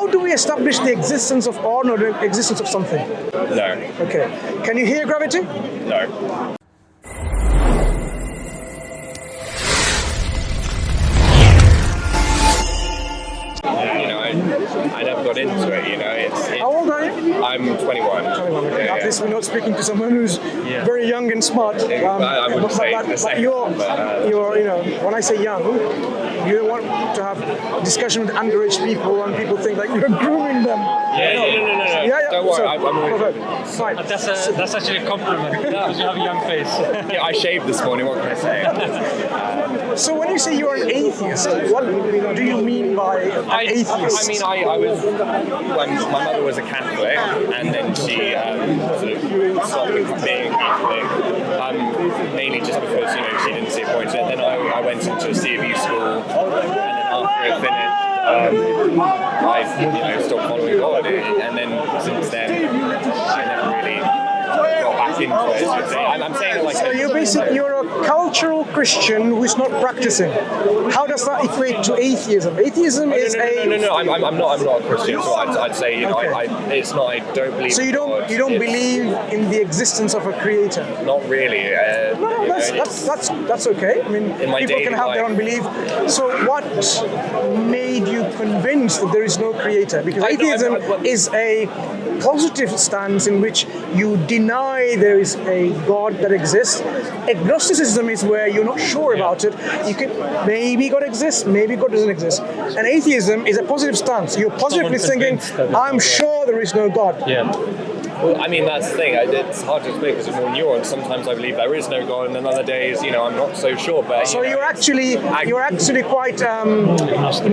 how do we establish the existence of or not the existence of something? No. Okay. Can you hear gravity? No. I never got into it, How old are you? I'm 21. At least we're not speaking to someone who's very young and smart. I wouldn't say the same. You're, when I say young, you don't want to have discussion with underage people and people think like you're grooming them. No. Don't worry, I'm always fine. That's actually a compliment because you have a young face. I shaved this morning, what can I say? So when you say you're an atheist, what do you mean by an atheist? I was, when my mother was a Catholic, and then she sort of stopped me from being a Catholic, mainly just because she didn't see a point in it. Then I went into a C of U school, and then after it finished, I stopped following God, and then since then I never really got back into it. I'm saying it like so you're a cultural Christian who is not practicing. How does that equate to atheism? Atheism is No. I'm not a Christian, so I'd say it's not. I don't believe. So you don't believe in the existence of a creator? Not really. That's okay. I mean, people can have their own belief. So what made you convinced that there is no creator? Because atheism is a positive stance in which you deny there is a God that exists. Agnosticism is where you're not sure about it. You can maybe God exists, maybe God doesn't exist. And atheism is a positive stance. You're positively thinking, I'm sure there is no God. Yeah. Well, I mean, that's the thing. It's hard to explain because it's more nuanced. Sometimes I believe there is no God, and then other days, I'm not so sure. But so you're actually quite agnostic.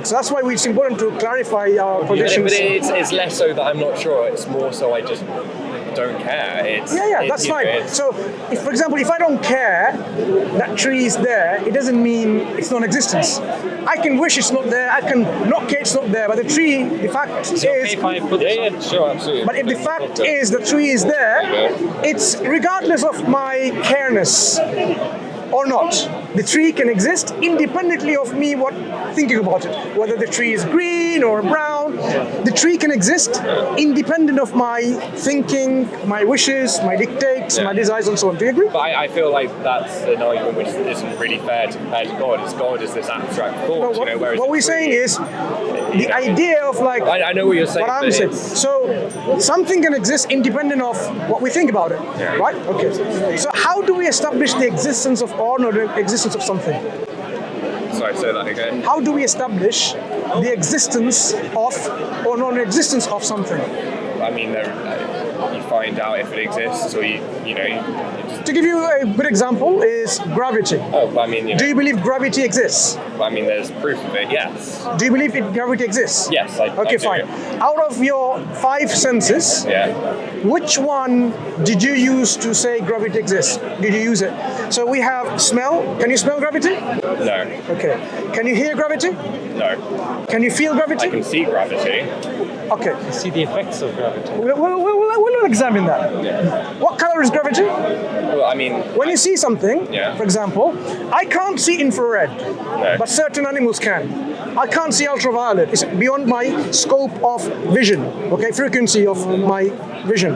So that's why it's important to clarify our positions. But it's less so that I'm not sure. It's more so I just don't care. That's fine. So, for example, if I don't care that tree is there, it doesn't mean it's non-existence. I can wish it's not there. I can not care it's not there. But the tree, the fact is. Sure, absolutely. But if the fact is the tree is there, it's regardless of my careness or not. The tree can exist independently of me thinking about it. Whether the tree is green or brown, the tree can exist independent of my thinking, my wishes, my dictates, my desires, and so on. Do you agree? But I feel like that's an argument which isn't really fair to compare to God. God is this abstract thought, whereas what we're saying is the idea of I know what you're saying. What I'm saying. So something can exist independent of what we think about it, right? Okay. So how do we establish the existence of or not the existence of something? Sorry, say that again. How do we establish the existence of or non-existence of something? I mean, you find out if it exists, or To give you a good example is gravity. Do you believe gravity exists? There's proof of it, yes. Do you believe gravity exists? Yes, Okay, fine. Out of your 5 senses, which one did you use to say gravity exists? Did you use it? So we have smell. Can you smell gravity? No. Okay. Can you hear gravity? No. Can you feel gravity? I can see gravity. Okay. You see the effects of gravity. We'll examine that. Yeah. What color is gravity? Well, when you see something, for example, I can't see infrared, but certain animals can. I can't see ultraviolet. It's beyond my scope of vision, frequency of my vision.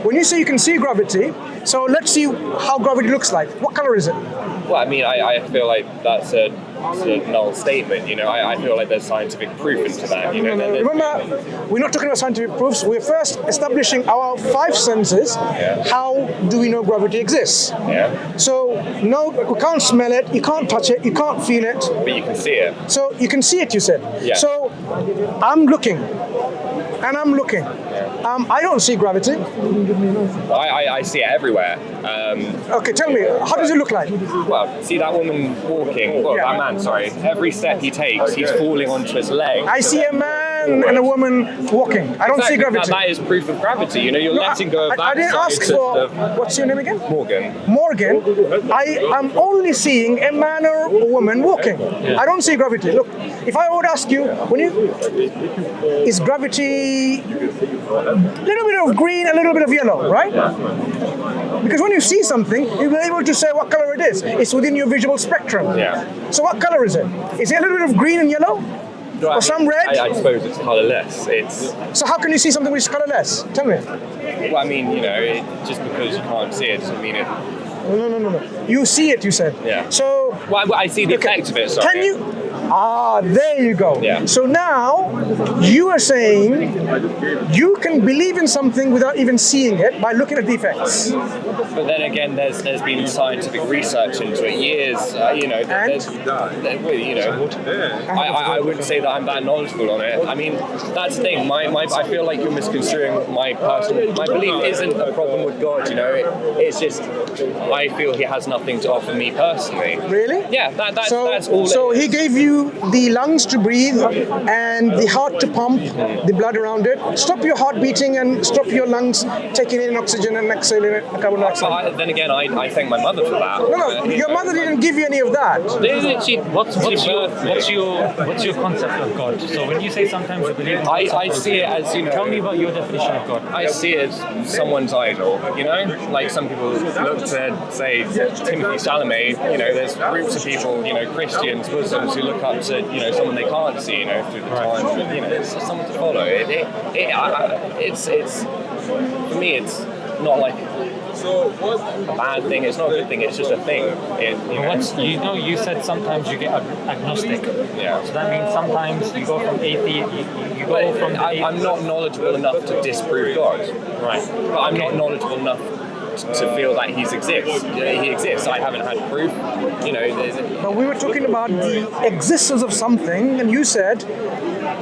When you say you can see gravity, so let's see how gravity looks like. What color is it? Well, I feel like that's a null statement. I feel like there's scientific proof into that. Remember, we're not talking about scientific proofs. We're first establishing our 5 senses. How do we know gravity exists? So, no, we can't smell it, you can't touch it, you can't feel it. But you can see it. So, you can see it, you said. So, I'm looking. And I'm looking. I don't see gravity. I see it everywhere. Okay, tell me, how does it look like? Well, see that woman walking, that man, sorry. Every step he takes, he's falling onto his leg. I see a man and a woman walking. I don't see gravity. That is proof of gravity. You're letting go of that. I didn't ask for, what's your name again? Morgan. I am only seeing a man or a woman walking. I don't see gravity. Look, if I would ask you, is gravity a little bit of green, a little bit of yellow, right? Because when you see something, you'll be able to say what color it is. It's within your visual spectrum. Yeah. So what color is it? Is it a little bit of green and yellow? or some red? I suppose it's colourless. So how can you see something which is colourless? Tell me. Well, I mean, just because you can't see it doesn't mean it. No. You see it, you said. Yeah. So. Well, I see the effect of it. Sorry. Can you? There you go. Yeah. So now you are saying you can believe in something without even seeing it by looking at the effects. But then again, there's been scientific research into it, years. I wouldn't say that I'm that knowledgeable on it. I mean, that's the thing. I feel like you're misconstruing my belief isn't a problem with God. It's just I feel He has nothing to offer me personally. Really? Yeah. That's all. So He gave you the lungs to breathe and the heart to pump the blood around it. Stop your heart beating and stop your lungs taking in oxygen and exhaling carbon dioxide. Then again, I thank my mother for that. No, your mother didn't give you any of that. What's your concept of God? So when you say sometimes you believe in God, I see it as, tell me about your definition of God. I see it as someone's idol, Like some people look to, say, Timothy Chalamet, there's groups of people, Christians, Muslims, who look up to, someone they can't see, through the time. It's just someone to follow. It's for me, it's not like a bad thing. It's not a good thing. It's just a thing. You said sometimes you get agnostic. Yeah. So that means sometimes you go from atheist. You go from. I'm not knowledgeable enough to disprove God. Right. But I'm not knowledgeable enough to feel that He exists. I haven't had proof. But we were talking about the existence of something, and you said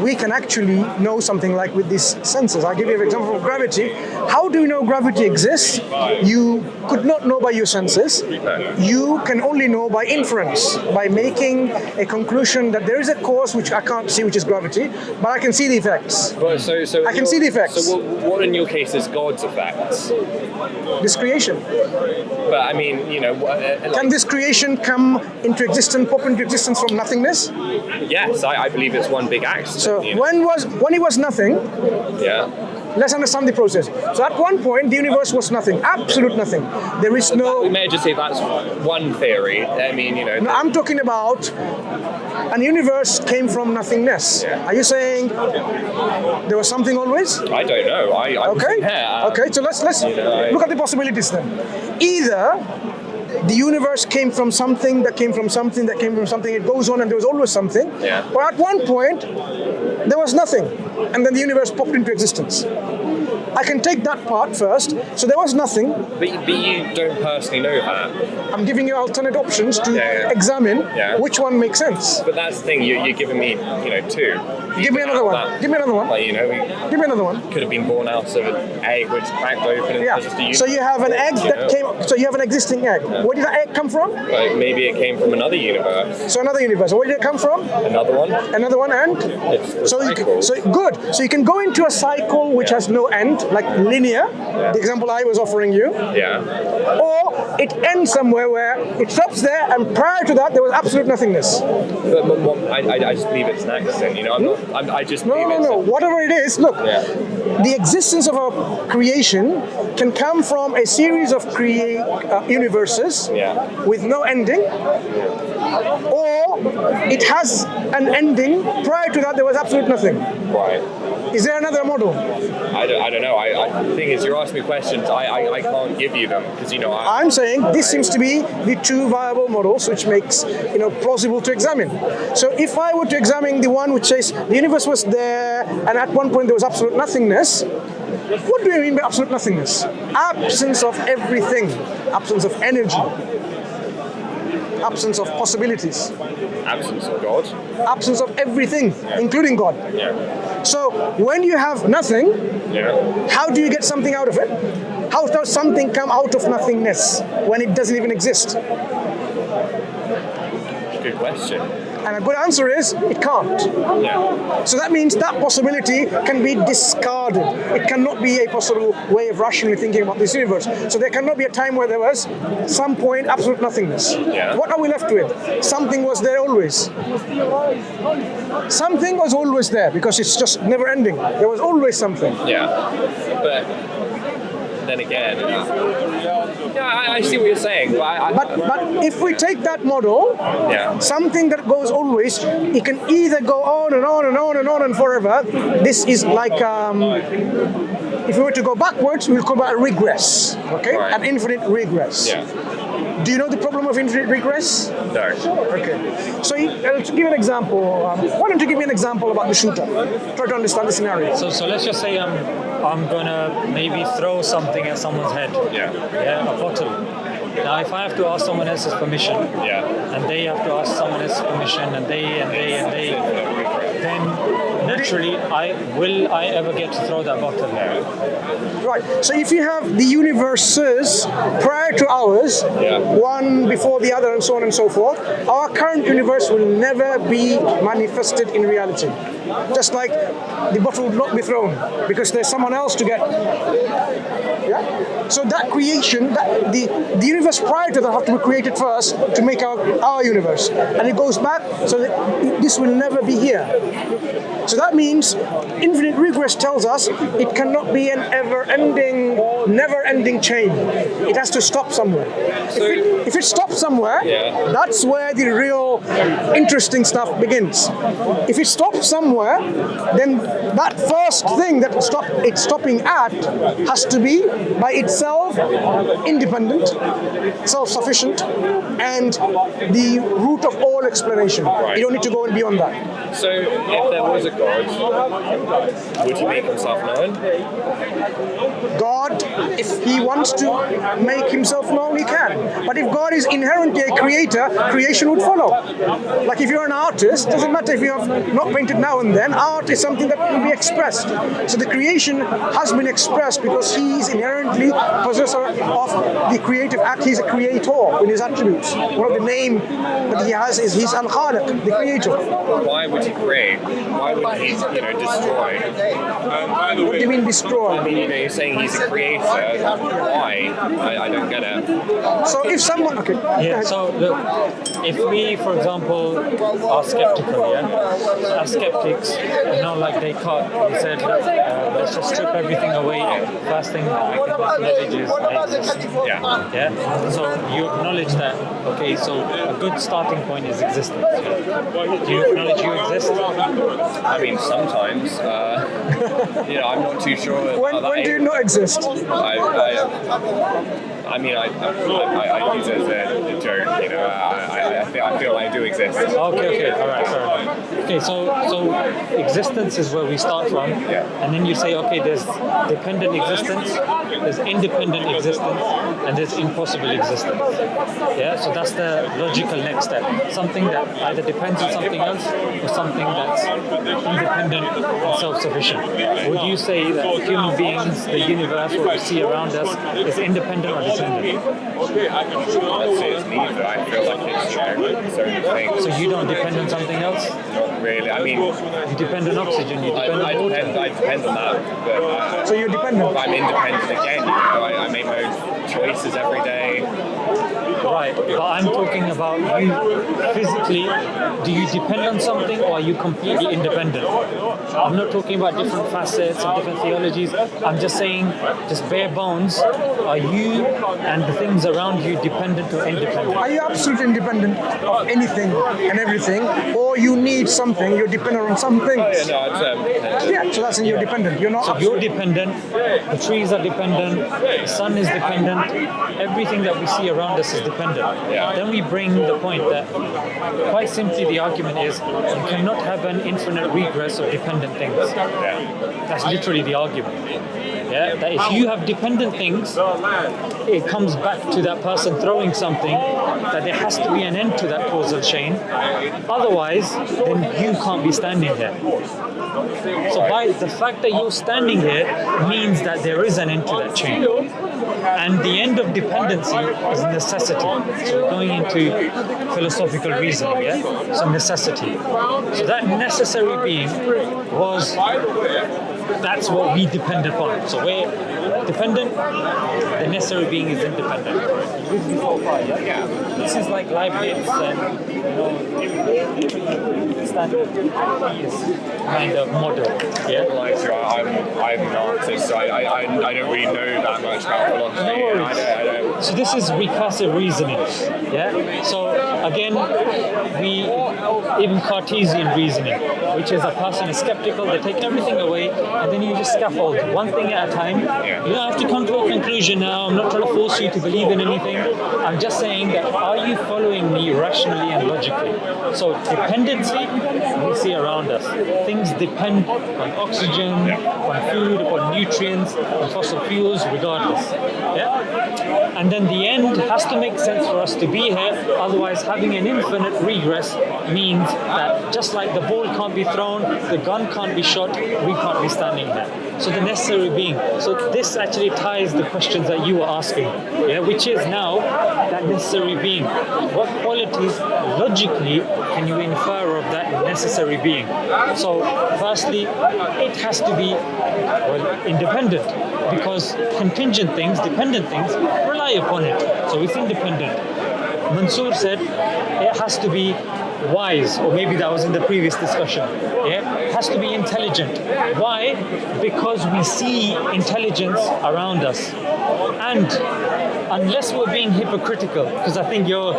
we can actually know something like with these senses. I'll give you an example of gravity. How do you know gravity exists? You could not know by your senses. You can only know by inference, by making a conclusion that there is a cause which I can't see, which is gravity, but I can see the effects. I can see the effects. So what in your case is God's effects? This creation. But I mean, can this creation come into existence, pop into existence from nothingness? Yes, I believe it's one big accident. So when it was nothing, let's understand the process. So at one point, the universe was nothing, absolute nothing. There is no. We may just say that's one theory. I mean, No, I'm talking about an universe came from nothingness. Yeah. Are you saying there was something always? I don't know. Okay. Okay. So let's look at the possibilities then. Either the universe came from something that came from something that came from something. It goes on, and there was always something. Yeah. But at one point, there was nothing, and then the universe popped into existence. I can take that part first. So there was nothing. But you don't personally know that. I'm giving you alternate options to examine which one makes sense. But that's the thing. You're giving me, two. Give me another one. Give me another one. Like, Give me another one. Could have been born out of an egg which cracked open. And just a So you have an egg that came. So you have an existing egg. Where did that egg come from? Like maybe it came from another universe. So another universe. Where did it come from? Another one. Another one, and It's so good. So you can go into a cycle which has no end, like linear. The example I was offering you. Yeah. Or it ends somewhere where it stops there, and prior to that there was absolute nothingness. But I just believe it's an accident. I just believe it's. No. Whatever it is, look. The existence of a creation can come from a series of universes with no ending, or it has an ending. Prior to that, there was absolute nothing. Right. Is there another model? I don't know. The thing is, you're asking me questions. I can't give you them because I'm saying this seems to be the two viable models, which makes plausible to examine. So if I were to examine the one which says the universe was there and at one point there was absolute nothingness, what do you mean by absolute nothingness? Absence of everything, absence of energy, absence of possibilities, absence of God, absence of everything, including God. Yeah. So when you have nothing, how do you get something out of it? How does something come out of nothingness when it doesn't even exist? Good question. And a good answer is it can't. Yeah. So that means that possibility can be discarded. It cannot be a possible way of rationally thinking about this universe. So there cannot be a time where there was some point absolute nothingness. Yeah. What are we left with? Something was there always. Something was always there because it's just never ending. There was always something. Yeah. But then again, I see what you're saying. But if we take that model, something that goes always, it can either go on and on and on and on and forever. This is like, if we were to go backwards, we'll call that regress, okay? Right. An infinite regress. Yeah. Do you know the problem of infinite regress? No. Okay. So to give an example, why don't you give me an example about the shooter? Try to understand the scenario. So let's just say I'm gonna maybe throw something at someone's head. Yeah, a bottle. Now, if I have to ask someone else's permission, and they have to ask someone else's permission, and they, then naturally, will I ever get to throw that bottle? Right. So if you have the universes prior to ours, one before the other, and so on and so forth, our current universe will never be manifested in reality. Just like the bottle would not be thrown because there's someone else to get. Yeah. So that creation, the universe prior to that have to be created first to make our universe, and it goes back. So that this will never be here. So that means infinite regress tells us it cannot be an never-ending chain. It has to stop somewhere. If it stops somewhere, that's where the real interesting stuff begins. If it stops somewhere, then that first thing that it's stopping at has to be by itself independent, self-sufficient, and the root of all explanation. You don't need to go and beyond that. So, if there was a God, would he make himself known? God, if he wants to make himself known, he can. But if God is inherently a creator, creation would follow. Like if you're an artist, doesn't matter if you have not painted now and then, art is something that will be expressed. So the creation has been expressed because he is inherently possessor of the creative act. He's a creator in his attributes. One of the name that he has is he's Al-Khaliq, the creator. Why would he create? Why would he, destroy? What do you mean destroy? I mean, you're saying he's a creator. Why? I don't get it. So if someone, okay. Yeah. So look, if we, for example, are skeptical, as skeptics, like Descartes, he said, let's just strip everything away. First thing that we can acknowledge is I exist. Yeah. So you acknowledge that. Okay. So a good starting point is existence. Do you acknowledge you exist? I mean, sometimes. I'm not too sure. When do you not exist? I use it as a joke. I feel I do exist. Okay, all right, sorry. Okay, so existence is where we start from, and then you say, okay, there's dependent existence, there's independent existence, and there's impossible existence. Yeah, so that's the logical next step. Something that either depends on something else or something that's independent and self-sufficient. Would you say that human beings, the universe, what we see around us, is independent or dependent? I'd say it's neither. I feel like it's certain things. So you don't depend on something else? Not really. I mean, you depend on oxygen. You depend on water. I depend on that. But, so you're dependent. I'm independent again. I make my own choices every day. Right, but I'm talking about you physically. Do you depend on something, or are you completely independent? I'm not talking about different facets of different theologies. I'm just saying, just bare bones, are you and the things around you dependent or independent? Are you absolutely independent of anything and everything, or you need something, you're dependent on some things? Oh, yeah, no, so that's you're dependent. You're not. So you're dependent, the trees are dependent, the sun is dependent, everything that we see around us is dependent. Then we bring the point that, quite simply, the argument is you cannot have an infinite regress of dependent things. That's literally the argument. That if you have dependent things, it comes back to that person throwing something, that there has to be an end to that causal chain. Otherwise, then you can't be standing here. So by the fact that you're standing here means that there is an end to that chain. And the end of dependency is necessity. So we're going into philosophical reasoning, So necessity. So that necessary being that's what we depend upon. So So we're dependent, the necessary being is independent. Yeah. This is like Leibniz and standard kind of model. Yeah. Like, I'm an artist, so I don't really know that much about philosophy. No worries. I don't. So this is recursive reasoning. Yeah. So again, even Cartesian reasoning, which is a person is skeptical, they take everything away, and then you just scaffold one thing at a time. Yeah. You don't have to come to a conclusion now. I'm not trying to force you to believe in anything. I'm just saying that are you following me rationally and logically? So dependency we see around us. Things depend on oxygen, on food, on nutrients, on fossil fuels, regardless. Yeah? And then the end has to make sense for us to be here. Otherwise, having an infinite regress means that just like the ball can't be thrown, the gun can't be shot, we can't be standing there. So the necessary being. So this actually ties the questions that you were asking, yeah, which is now that necessary being. What qualities logically can you infer of that necessary being? So firstly, it has to be independent, because contingent things, dependent things, rely upon it. So it's independent. Mansur said it has to be wise, or maybe that was in the previous discussion. Yeah, it has to be intelligent. Why? Because we see intelligence around us, and unless we're being hypocritical, because I think you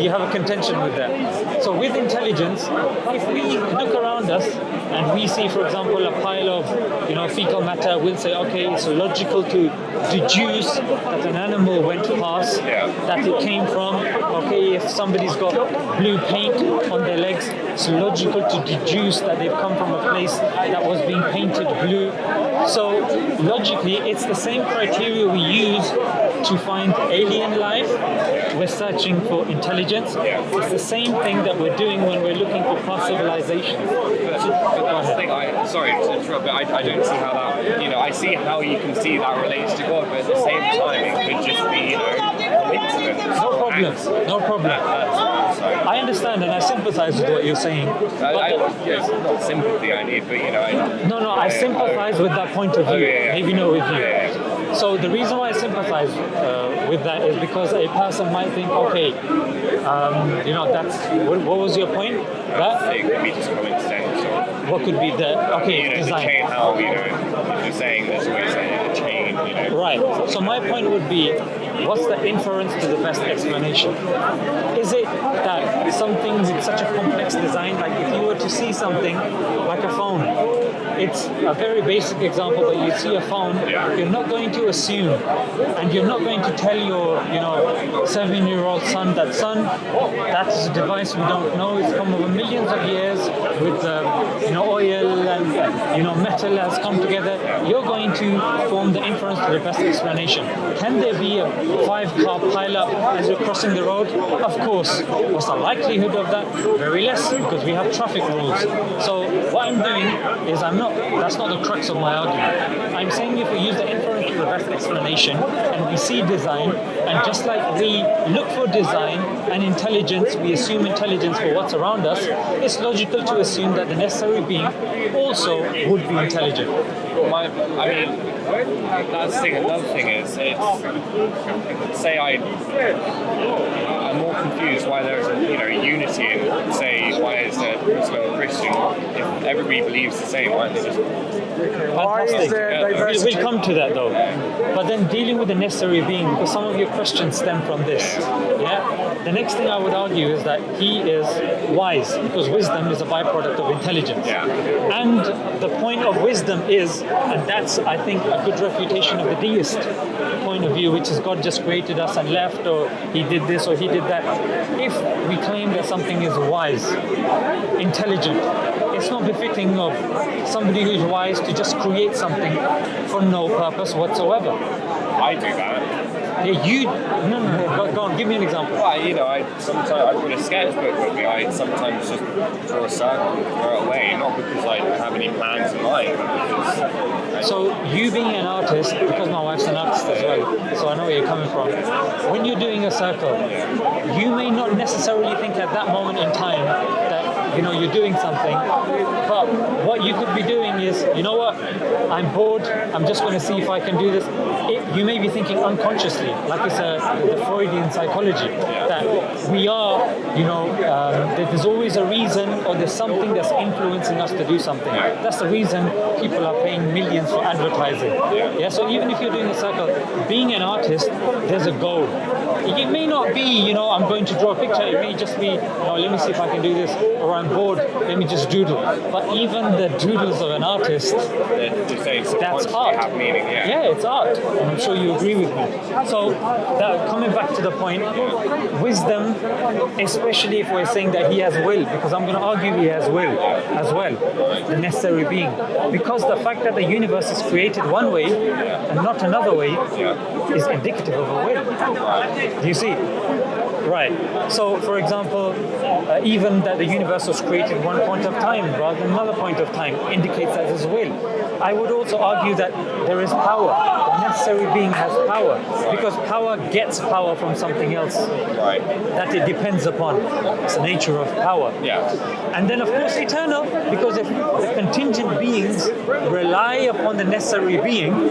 have a contention with that. So with intelligence, if we look around us and we see, for example, a pile of fecal matter, we'll say, okay, it's logical to deduce that an animal went past, that it came from. Okay, if somebody's got blue paint on their legs, it's logical to deduce that they've come from a place that was being painted blue. So logically, it's the same criteria we use to find alien life. We're searching for intelligence. It's the same thing that we're doing when we're looking for past civilizations. Sorry to interrupt, but I don't see how that, I see how you can see that relates to God, but at the same time, it could just be, coincidence. No problem. I understand and I sympathize with what you're saying. It's not sympathy I need, but I sympathize with that point of view. Maybe not with you. So the reason why I sympathize with that is because a person might think, okay, that's what was your point? That it could be just coincidental. What could be the design? The chain, how if you're saying there's always a chain, Right. So my point would be, what's the inference to the best explanation? Is it that something with such a complex design, like if you were to see something like a phone, it's a very basic example, but you see a phone, you're not going to assume, and you're not going to tell your 7-year-old son, that's a device we don't know, it's come over millions of years with oil and metal has come together. You're going to form the inference to the best explanation. Can there be a 5-car pile-up as you're crossing the road? Of course. What's the likelihood of that? Very less, because we have traffic rules. So what I'm doing is that's not the crux of my argument. I'm saying if we use the inference to the best explanation and we see design, and just like we look for design and intelligence, we assume intelligence for what's around us, it's logical to assume that the necessary being also would be intelligent. That's the thing. Another thing is, say I'm more confused why there's unity in, say, why is there Muslim or Christian? If everybody believes the same, why aren't they just... Why is there diversity? We'll come to that though. But then dealing with the necessary being, because some of your questions stem from this. Yeah. The next thing I would argue is that he is wise, because wisdom is a byproduct of intelligence. Yeah. And the point of wisdom is, and that's I think a good refutation of the deist point of view, which is God just created us and left, or he did this or he did that. If we claim that something is wise, intelligent, it's not befitting of somebody who's wise to just create something for no purpose whatsoever. I do that. Yeah, go on, give me an example. Well, sometimes I put a sketchbook with me. I sometimes just draw a circle and throw it away, not because I have any plans in mind, but because... So you being an artist, because my wife's an artist as well, so I know where you're coming from. When you're doing a circle, you may not necessarily think at that moment in time that you're doing something. But what you could be doing is, you know what, I'm bored, I'm just going to see if I can do this. You may be thinking unconsciously, like it's the Freudian psychology, that we are, that there's always a reason or there's something that's influencing us to do something. That's the reason people are paying millions for advertising. Yeah. So even if you're doing a circle, being an artist, there's a goal. It may not be, I'm going to draw a picture. It may just be, let me see if I can do this, or I'm bored, let me just doodle. But even the doodles of an artist, that's art. Have meaning, yeah, it's art. I'm sure you agree with me. So, coming back to the point, wisdom, especially if we're saying that he has will, because I'm going to argue he has will as well, the necessary being. Because the fact that the universe is created one way and not another way is indicative of a will. Do you see? Right. So, for example, even that the universe was created one point of time rather than another point of time indicates that there's will. I would also argue that there is power. The necessary being has power because power gets power from something else that it depends upon. It's the nature of power. Yeah. And then, of course, eternal, because if the contingent beings rely upon the necessary being,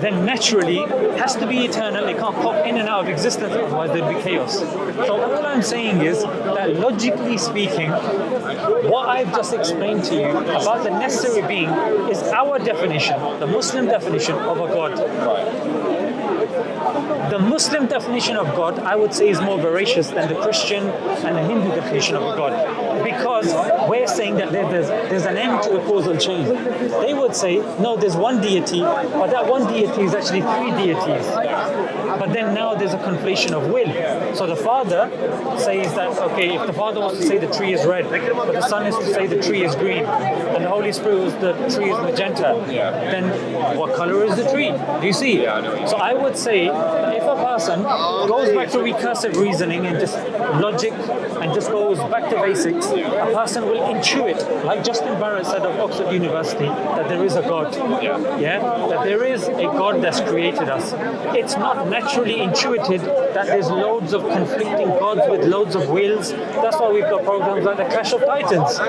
then naturally it has to be eternal. It can't pop in and out of existence, otherwise there'd be chaos. So all I'm saying is that logically speaking, what I've just explained to you about the necessary being is our definition, the Muslim definition of a God. The Muslim definition of God, I would say, is more voracious than the Christian and the Hindu definition of a God. Because we're saying that there's an end to the causal chain. They would say, no, there's one deity, but that one deity is actually three deities. But then now there's a conflation of will. So the Father says that, okay, if the Father wants to say the tree is red, but the Son is to say the tree is green, and the Holy Spirit was the tree is magenta, then what color is the tree? Do you see? So I would say that if a person goes back to recursive reasoning and just logic and just goes back to basics, a person will intuit, like Justin Barrett said of Oxford University, that there is a God. That there is a God that's created us. It's not naturally intuited that there's loads of conflicting gods with loads of wills. That's why we've got programs like the Clash of Titans.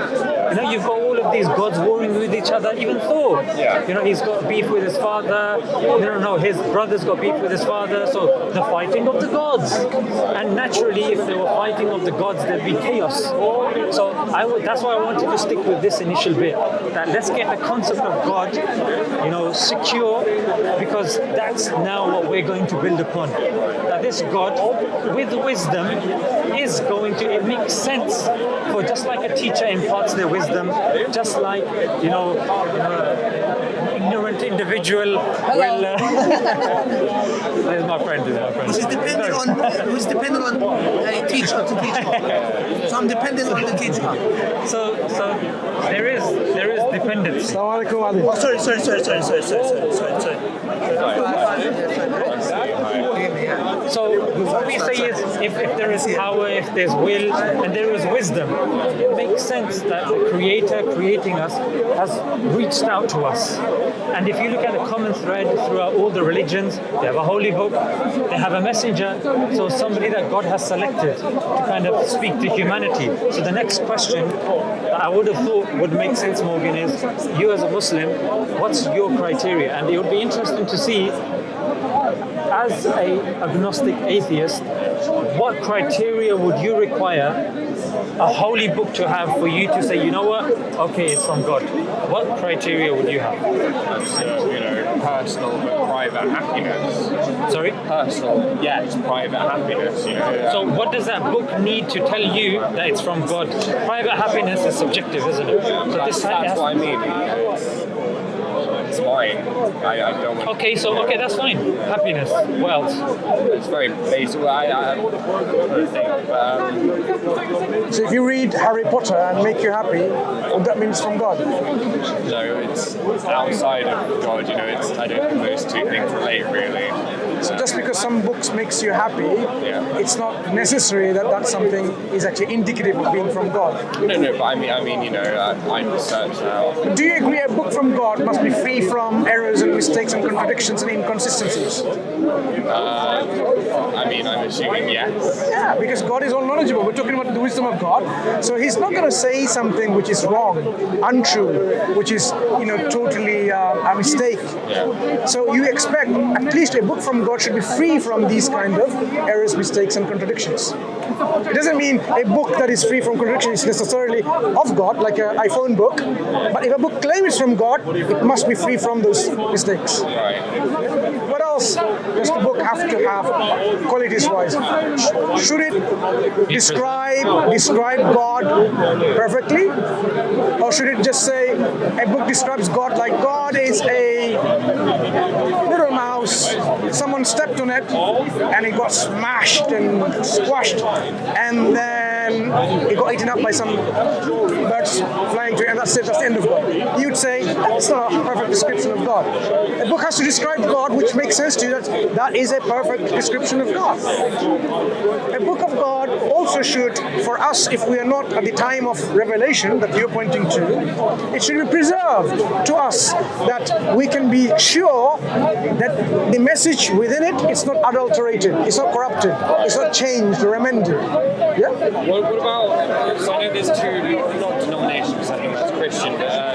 You've got all of these gods warring with each other. Even Thor, he's got beef with his father. His brother's got beef with his father. So the fighting of the gods. And naturally, if they were fighting of the gods, there'd be chaos. So that's why I wanted to stick with this initial bit. That let's get the concept of God, secure, because that's now what we're going to build upon. That this God, with wisdom, is going to, it makes sense for just like a teacher imparts their wisdom, just like, an ignorant individual will... There's my friend. Who's dependent on a teacher to teach her. So I'm dependent on the teacher. So there is dependency. Oh, sorry. So what we say is, if there is power, if there's will, and there is wisdom, it makes sense that the Creator creating us has reached out to us. And if you look at the common thread throughout all the religions, they have a holy book, they have a messenger, so somebody that God has selected to kind of speak to humanity. So the next question that I would have thought would make sense, Morgan, is you as a Muslim, what's your criteria? And it would be interesting to see, as an agnostic atheist, what criteria would you require a holy book to have for you to say, you know what, okay, it's from God? What criteria would you have? Personal but private happiness. Sorry? Personal, yet private happiness, So what does that book need to tell you that it's from God? Private happiness is subjective, isn't it? So that's what I mean. It's mine. I don't want... Okay, that's fine. Happiness. What else? It's very basic. So if you read Harry Potter and make you happy, well, that means from God. No, it's outside of God. I don't think those two things relate really. So just because some books makes you happy, it's not necessary that that something is actually indicative of being from God. No, but I mean, I searched out. Do you agree a book from God must be free from errors errors and mistakes and contradictions and inconsistencies? I mean, I'm assuming yes. Yeah, because God is all knowledgeable. We're talking about the wisdom of God. So He's not going to say something which is wrong, untrue, which is, totally a mistake. Yeah. So you expect at least a book from God should be free from these kind of errors, mistakes, and contradictions. It doesn't mean a book that is free from contradictions is necessarily of God, like an iPhone book. But if a book claims it's from God, it must be free from those mistakes. Right. What else does the book have to have qualities-wise? Should it describe God perfectly? Or should it just say a book describes God like God is a little mouse, someone stepped on it and it got smashed and squashed, and then it got eaten up by some birds flying to it, and that's it, that's the end of God. You'd say, that's not a perfect description of God. A book has to describe God, which makes sense to you, that is a perfect description of God. A book of God also should, for us, if we are not at the time of revelation that you're pointing to, it should be preserved to us that we can be sure that the message within it is not adulterated, it's not corrupted, it's not changed or amended. Yeah? What about, so I know there's two, not denominations, I think that's Christian,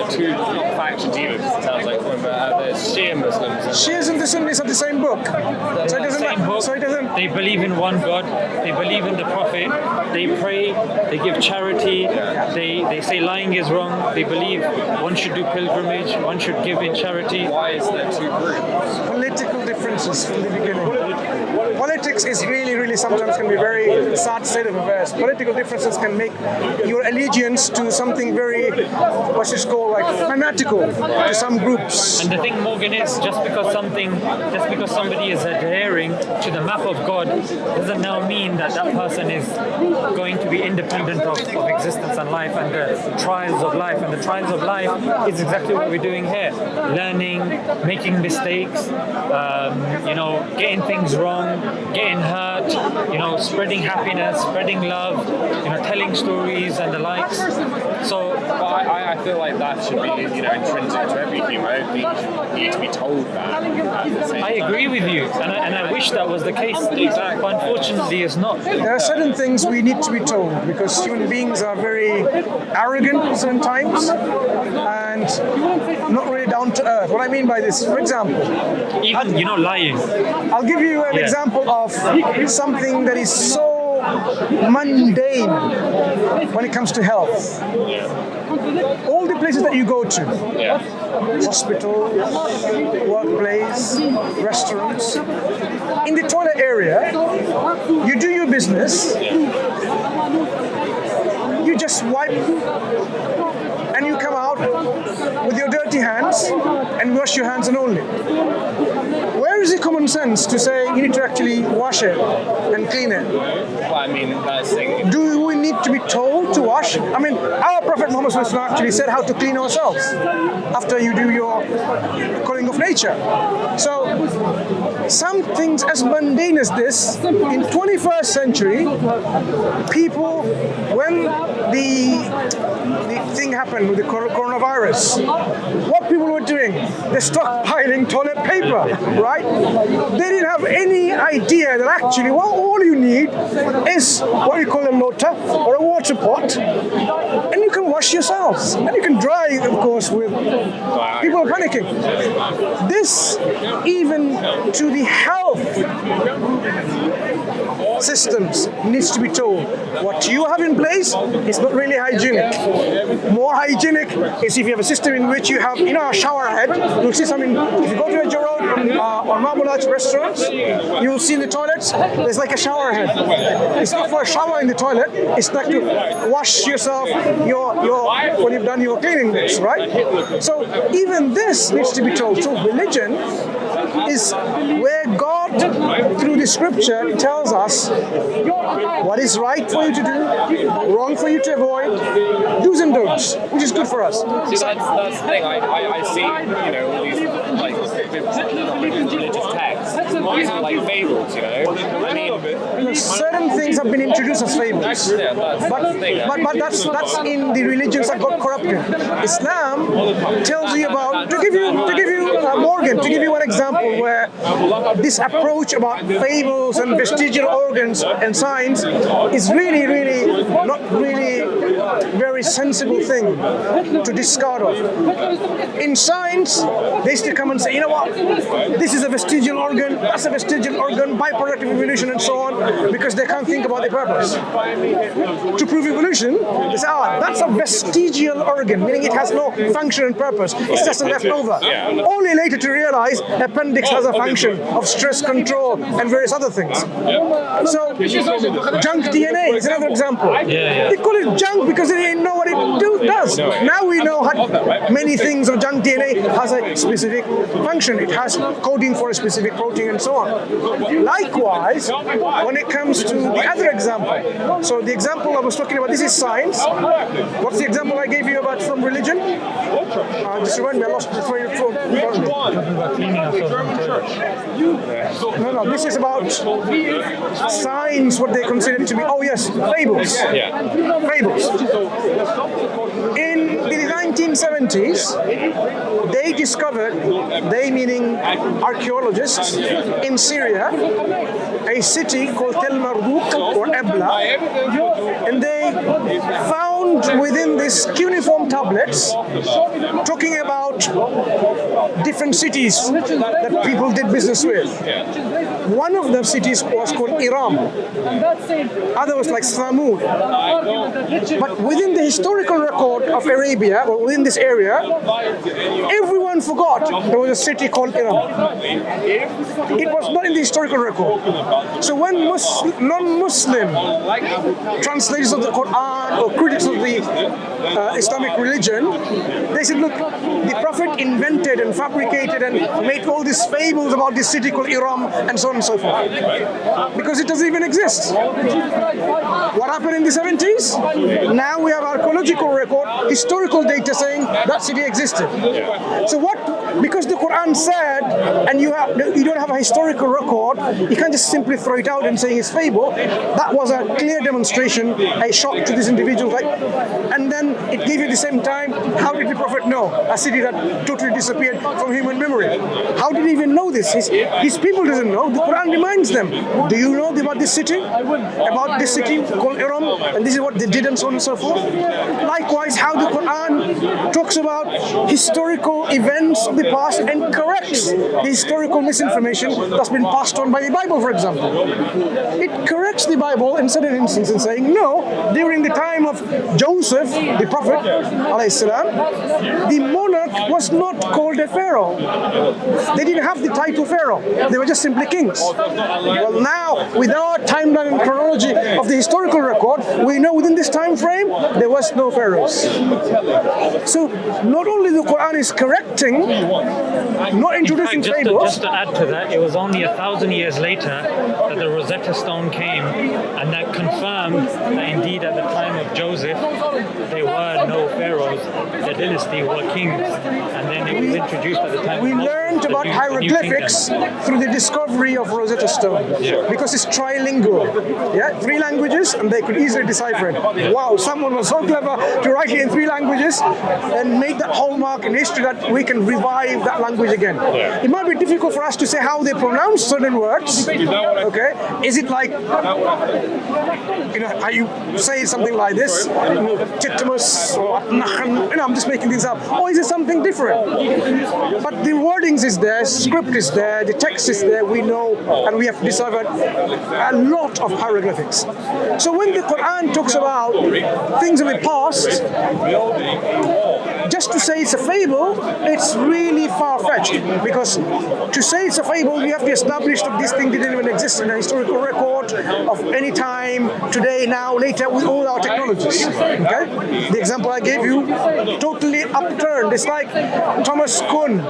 two, not factions either, it sounds like, there's Shia Muslims. Shias and the Sunnis are the same book. So it doesn't matter. So it doesn't. They believe in one God, they believe in the Prophet, they pray, they give charity, they say lying is wrong, they believe one should do pilgrimage, one should give in charity. Why is there two groups? Political differences from the beginning. Politics is really sometimes can be very sad state of affairs. Political differences can make your allegiance to something very, what's it called, like fanatical to some groups. And the thing, Morgan, is just because somebody is adhering to the map of God doesn't now mean that that person is going to be independent of existence and life and the trials of life. And the trials of life is exactly what we're doing here. Learning, making mistakes, getting things wrong, getting hurt, spreading happiness, spreading love, telling stories and the likes. So I feel like that should be, intrinsic to every human. I don't think you need to be told that. I agree with you, and I wish that was the case. Exactly. But unfortunately, it's not. There are certain things we need to be told because human beings are very arrogant sometimes and not really down to earth. What I mean by this, for example, even lying. I'll give you an example of something that is so mundane when it comes to health. All the places that you go to, hospital, workplace, restaurants, in the toilet area, you do your business, you just wipe and you come out with your dirty hands and wash your hands and only. Where is the common sense to say you need to actually wash it and clean it? Well, I mean, that's the thing. Do we need to be told to wash? I mean, our Prophet Muhammad actually said how to clean ourselves after you do your calling of nature. So, some things as mundane as this, in 21st century, people, when the thing happened with the coronavirus, what people were doing, they're stockpiling toilet paper, right? They didn't have any idea that actually, all you need is what we call a lota or a water pot, and you can wash yourselves, and you can dry, of course, with people are panicking. This, even to the health systems, needs to be told. What you have in place is not really hygienic. More hygienic is if you have a system in which you have, a shower head. You'll see if you go to a Jarod or Marble Arch restaurants, you will see in the toilets, there's like a shower head. It's not for a shower in the toilet, it's like to wash yourself when you've done your cleaning bits, right? So even this needs to be told. So religion is where God, through the scripture, tells us what is right for you to do, wrong for you to avoid, do's and don'ts, which is good for us. See, that's the thing. I see, all these religious texts, these are like fables, I mean, certain things have been introduced as fables, but that's in the religions that got corrupted. Islam tells you about, to give you Morgan, where this approach about fables and vestigial organs and signs is really, really not really very sensible thing to discard of. In science, they still come and say, you know what, this is a vestigial organ, that's a vestigial organ, byproduct of evolution and so on, because they can't think about the purpose. To prove evolution, they say, that's a vestigial organ, meaning it has no function and purpose. It's just a leftover. Only later to realize appendix has a function of stress control and various other things. So, junk DNA is another example. They call it junk because they didn't know what it does. Now we know how many things of junk DNA has a specific function. It has coding for a specific protein and so on. Likewise, when it comes to the other example, so the example I was talking about, this is science. What's the example I gave you about from religion? Just remind me, I lost the train of thought. No, this is about science, what they consider to be, fables. Fables. In the 1970s, they discovered, they meaning archaeologists in Syria, a city called Tel Marduk or Ebla, and they found within these cuneiform tablets talking about different cities that people did business with. One of the cities was called Iram. Other was like Thamud. But within the historical record of Arabia, or within this area, everyone forgot there was a city called Iram. It was not in the historical record. So when non-Muslim translators of the Quran or critics of the Islamic religion, they said, look, the Prophet invented and fabricated and made all these fables about this city called Iram and so on and so forth. Because it doesn't even exist. What happened in the 70s? Now we have archaeological record, historical data saying that city existed. So because the Quran said, and you don't have a historical record, you can't just simply throw it out and saying it's fable. That was a clear demonstration, a shock to these individuals. And then it gave you the same time, how did the Prophet know a city that totally disappeared from human memory? How did he even know this? His people doesn't know. The Quran reminds them. Do you know about this city? About this city called Iram? And this is what they did and so on and so forth. Likewise, how the Quran talks about historical events of the past and corrects the historical misinformation that's been passed on by the Bible, for example. It corrects the Bible in certain instances and saying, no, during the time of Joseph, the Prophet, ﷺ, the monarch was not called a pharaoh. They didn't have the title pharaoh. They were just simply kings. Well, now, with our timeline and chronology of the historical record, we know within this time frame, there was no pharaohs. So, not only the Quran is correcting, not introducing fables. Just to add to that, it was only 1,000 years later that the Rosetta Stone came, and that confirmed that indeed at the time of Joseph, there were no pharaohs. The dynasty were kings, and then it was introduced at the time. We learned about hieroglyphics through the discovery of Rosetta Stone, because it's trilingual. 3 languages, and they could easily decipher it. Wow, someone was so clever to write it in 3 languages and make that hallmark in history that we can revive that language again. It might be difficult for us to say how they pronounce certain words. Okay, is it like, how you say something like this, Titimus or Atnachan, I'm just making things up, or is it something different? But the wordings is there, script is there, the text is there, we know, and we have discovered a lot of hieroglyphics. So when the Quran talks about things of the past, just to say it's a fable, it's really far-fetched, because to say it's a fable, you have to establish that this thing didn't even exist in a historical record of any time, today, now, later, with all our technologies. Okay? The example I gave you, totally upturned. It's like Thomas Kuhn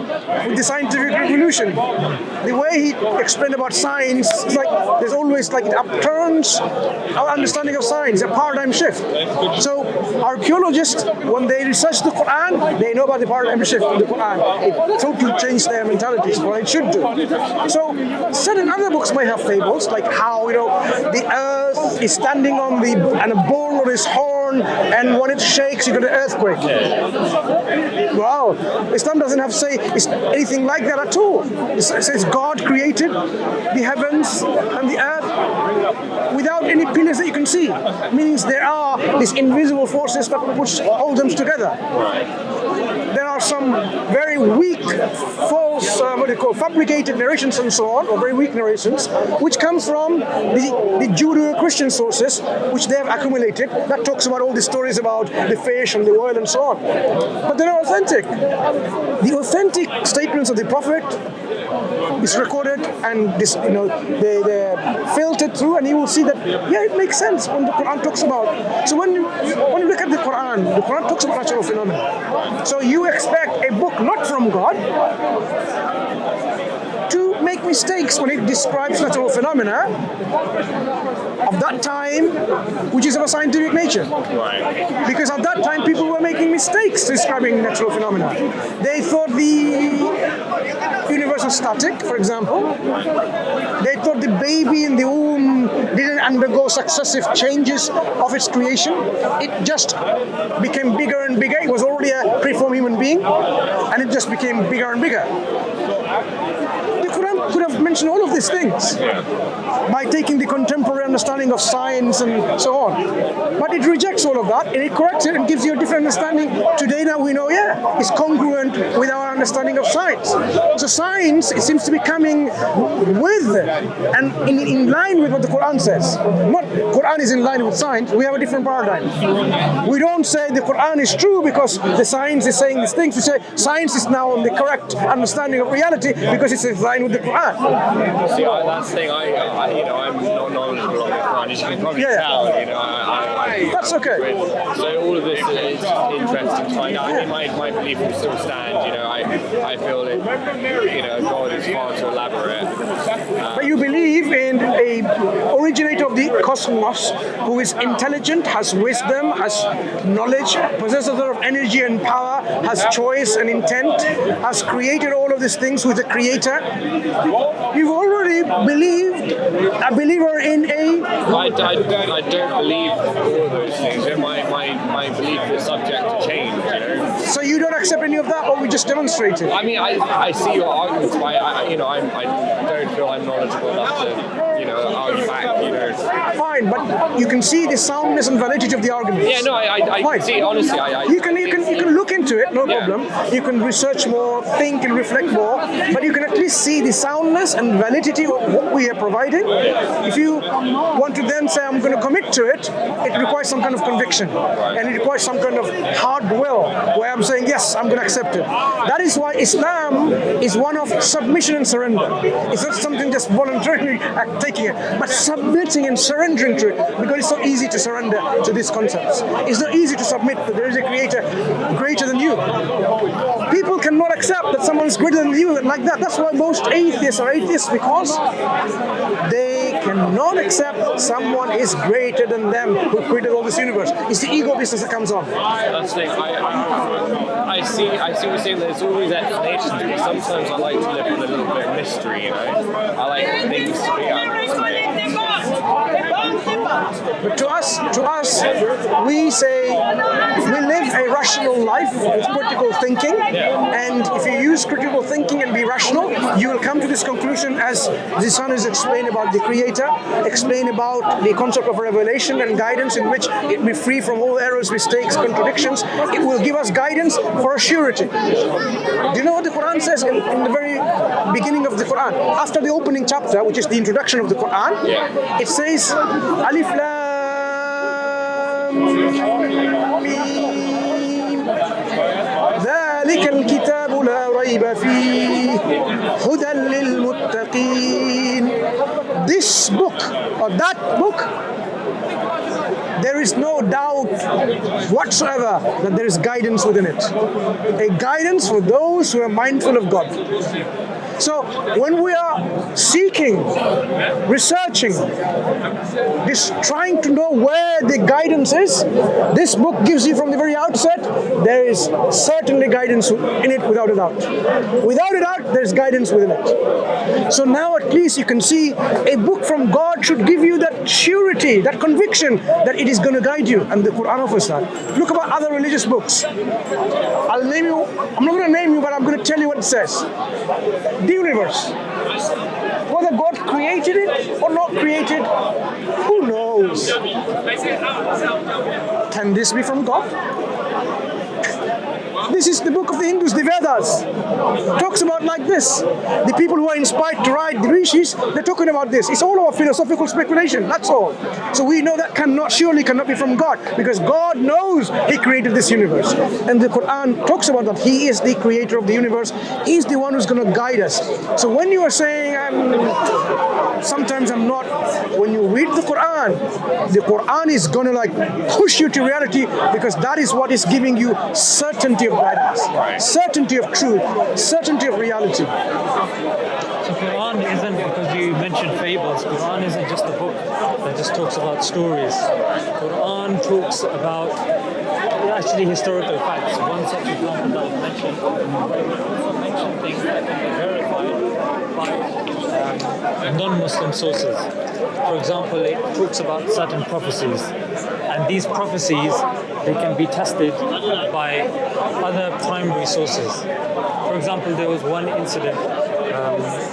with the scientific revolution. The way he explained about science, it's like there's always like it upturns our understanding of science, a paradigm shift. So archaeologists, when they research the Quran, they know about the paradigm shift in the Quran. It totally changed their mentalities, what it should do. So certain other books may have fables, like how the earth is standing on and a bull on his horn stone, and when it shakes, you get an earthquake. Wow, Islam doesn't have to say anything like that at all. It says God created the heavens and the earth without any pillars that you can see. Means there are these invisible forces that hold them together. There are some very weak, false, fabricated narrations and so on, or very weak narrations, which comes from the Judeo-Christian sources, which they have accumulated, that talks about all the stories about the fish and the oil and so on. But they're not authentic. The authentic statements of the Prophet is recorded, and this, they're filtered through, and you will see that, yeah, it makes sense when the Quran talks about. So when you look at the Quran talks about natural phenomena. So you expect a book not from God to make mistakes when it describes natural phenomena of that time, which is of a scientific nature. Right. Because at that time, people were making mistakes describing natural phenomena. They thought the universe was static, for example. They thought the baby in the womb didn't undergo successive changes of its creation. It just became bigger and bigger. It was already a preformed human being, and it just became bigger and bigger. The Quran could have mentioned all of these things by taking the contemporary understanding of science and so on. But it rejects all of that, and it corrects it and gives you a different understanding. Today now we know, it's congruent with our understanding of science. So science, it seems to be coming with and in line with what the Quran says. Not Quran is in line with science, we have a different paradigm. We don't say the Quran is true because the science is saying these things. We say science is now on the correct understanding of reality because it's in line with the Quran. See, that's the thing. I'm not knowledgeable on the Quran. As you can probably tell, that's okay. So all of this is interesting to find out. I think my belief will still stand. I feel that God is far too elaborate. But you believe in a originator of the cosmos who is intelligent, has wisdom, has knowledge, possesses a lot of energy and power, has choice and intent, has created all of these things with a creator. You've already believed a believer in a... I don't believe all of those things. My belief is subject to change. So you don't accept any of that, what we just demonstrated? I mean, I see your arguments, but I don't feel I'm knowledgeable enough to argue back. Fine, but you can see the soundness and validity of the arguments. Yeah, no, I see. Honestly, you can look into it, no problem. You can research more, think and reflect more, but you can at least see the soundness and validity of what we are providing. If you want to then say I'm going to commit to it, it requires some kind of conviction, and it requires some kind of hard will, where I'm saying yes, I'm going to accept it. That is why Islam is one of submission and surrender. It's not something just voluntarily taking it, but submitting and surrendering to it, because it's so easy to surrender to these concepts. It's not easy to submit that there is a creator greater than you. People cannot accept that someone's greater than you like that. That's why most atheists are atheists, because they cannot accept someone is greater than them who created all this universe. It's the ego business that comes on. That's the thing. I see what you're saying. There's always explanations, but sometimes I like to live with a little bit of mystery. I like things to be But to us, we say we live a rational life with critical thinking, and if you use critical thinking and be rational, you will come to this conclusion, as Zeeshan has explained about the Creator, explain about the concept of revelation and guidance, in which it will be free from all errors, mistakes, contradictions. It will give us guidance for a surety. Do you know what the Quran says in the very beginning of the Quran? After the opening chapter, which is the introduction of the Quran, it says, Alif Lam Mim ذلك الكتاب لا ريب فيه هدى للمتقين. This book, or that book, there is no doubt whatsoever that there is guidance within it. A guidance for those who are mindful of God. So when we are seeking, researching, trying to know where the guidance is, this book gives you from the very outset, there is certainly guidance in it without a doubt. Without a doubt, there's guidance within it. So now at least you can see a book from God should give you that surety, that conviction that it is going to guide you, and the Quran offers that. Look about other religious books. I'll name you. I'm not going to name you, but I'm going to tell you what it says. The universe. Whether God created it or not created, who knows? Can this be from God? This is the book of the Hindus, the Vedas. Talks about like this. The people who are inspired to write the rishis, they're talking about this. It's all about philosophical speculation, that's all. So we know that surely cannot be from God, because God knows He created this universe. And the Quran talks about that. He is the creator of the universe. He's the one who's going to guide us. So when you are saying, sometimes I'm not, when you read the Quran is going to like push you to reality, because that is what is giving you certainty of guidance, certainty of truth, certainty of reality. So Quran isn't, because you mentioned fables, Quran isn't just a book that just talks about stories. Quran talks about actually historical facts. One such example that was mentioned, also mentioned things that can be verified by non-Muslim sources. For example, it talks about certain prophecies, and these prophecies, they can be tested by other primary sources. For example, there was one incident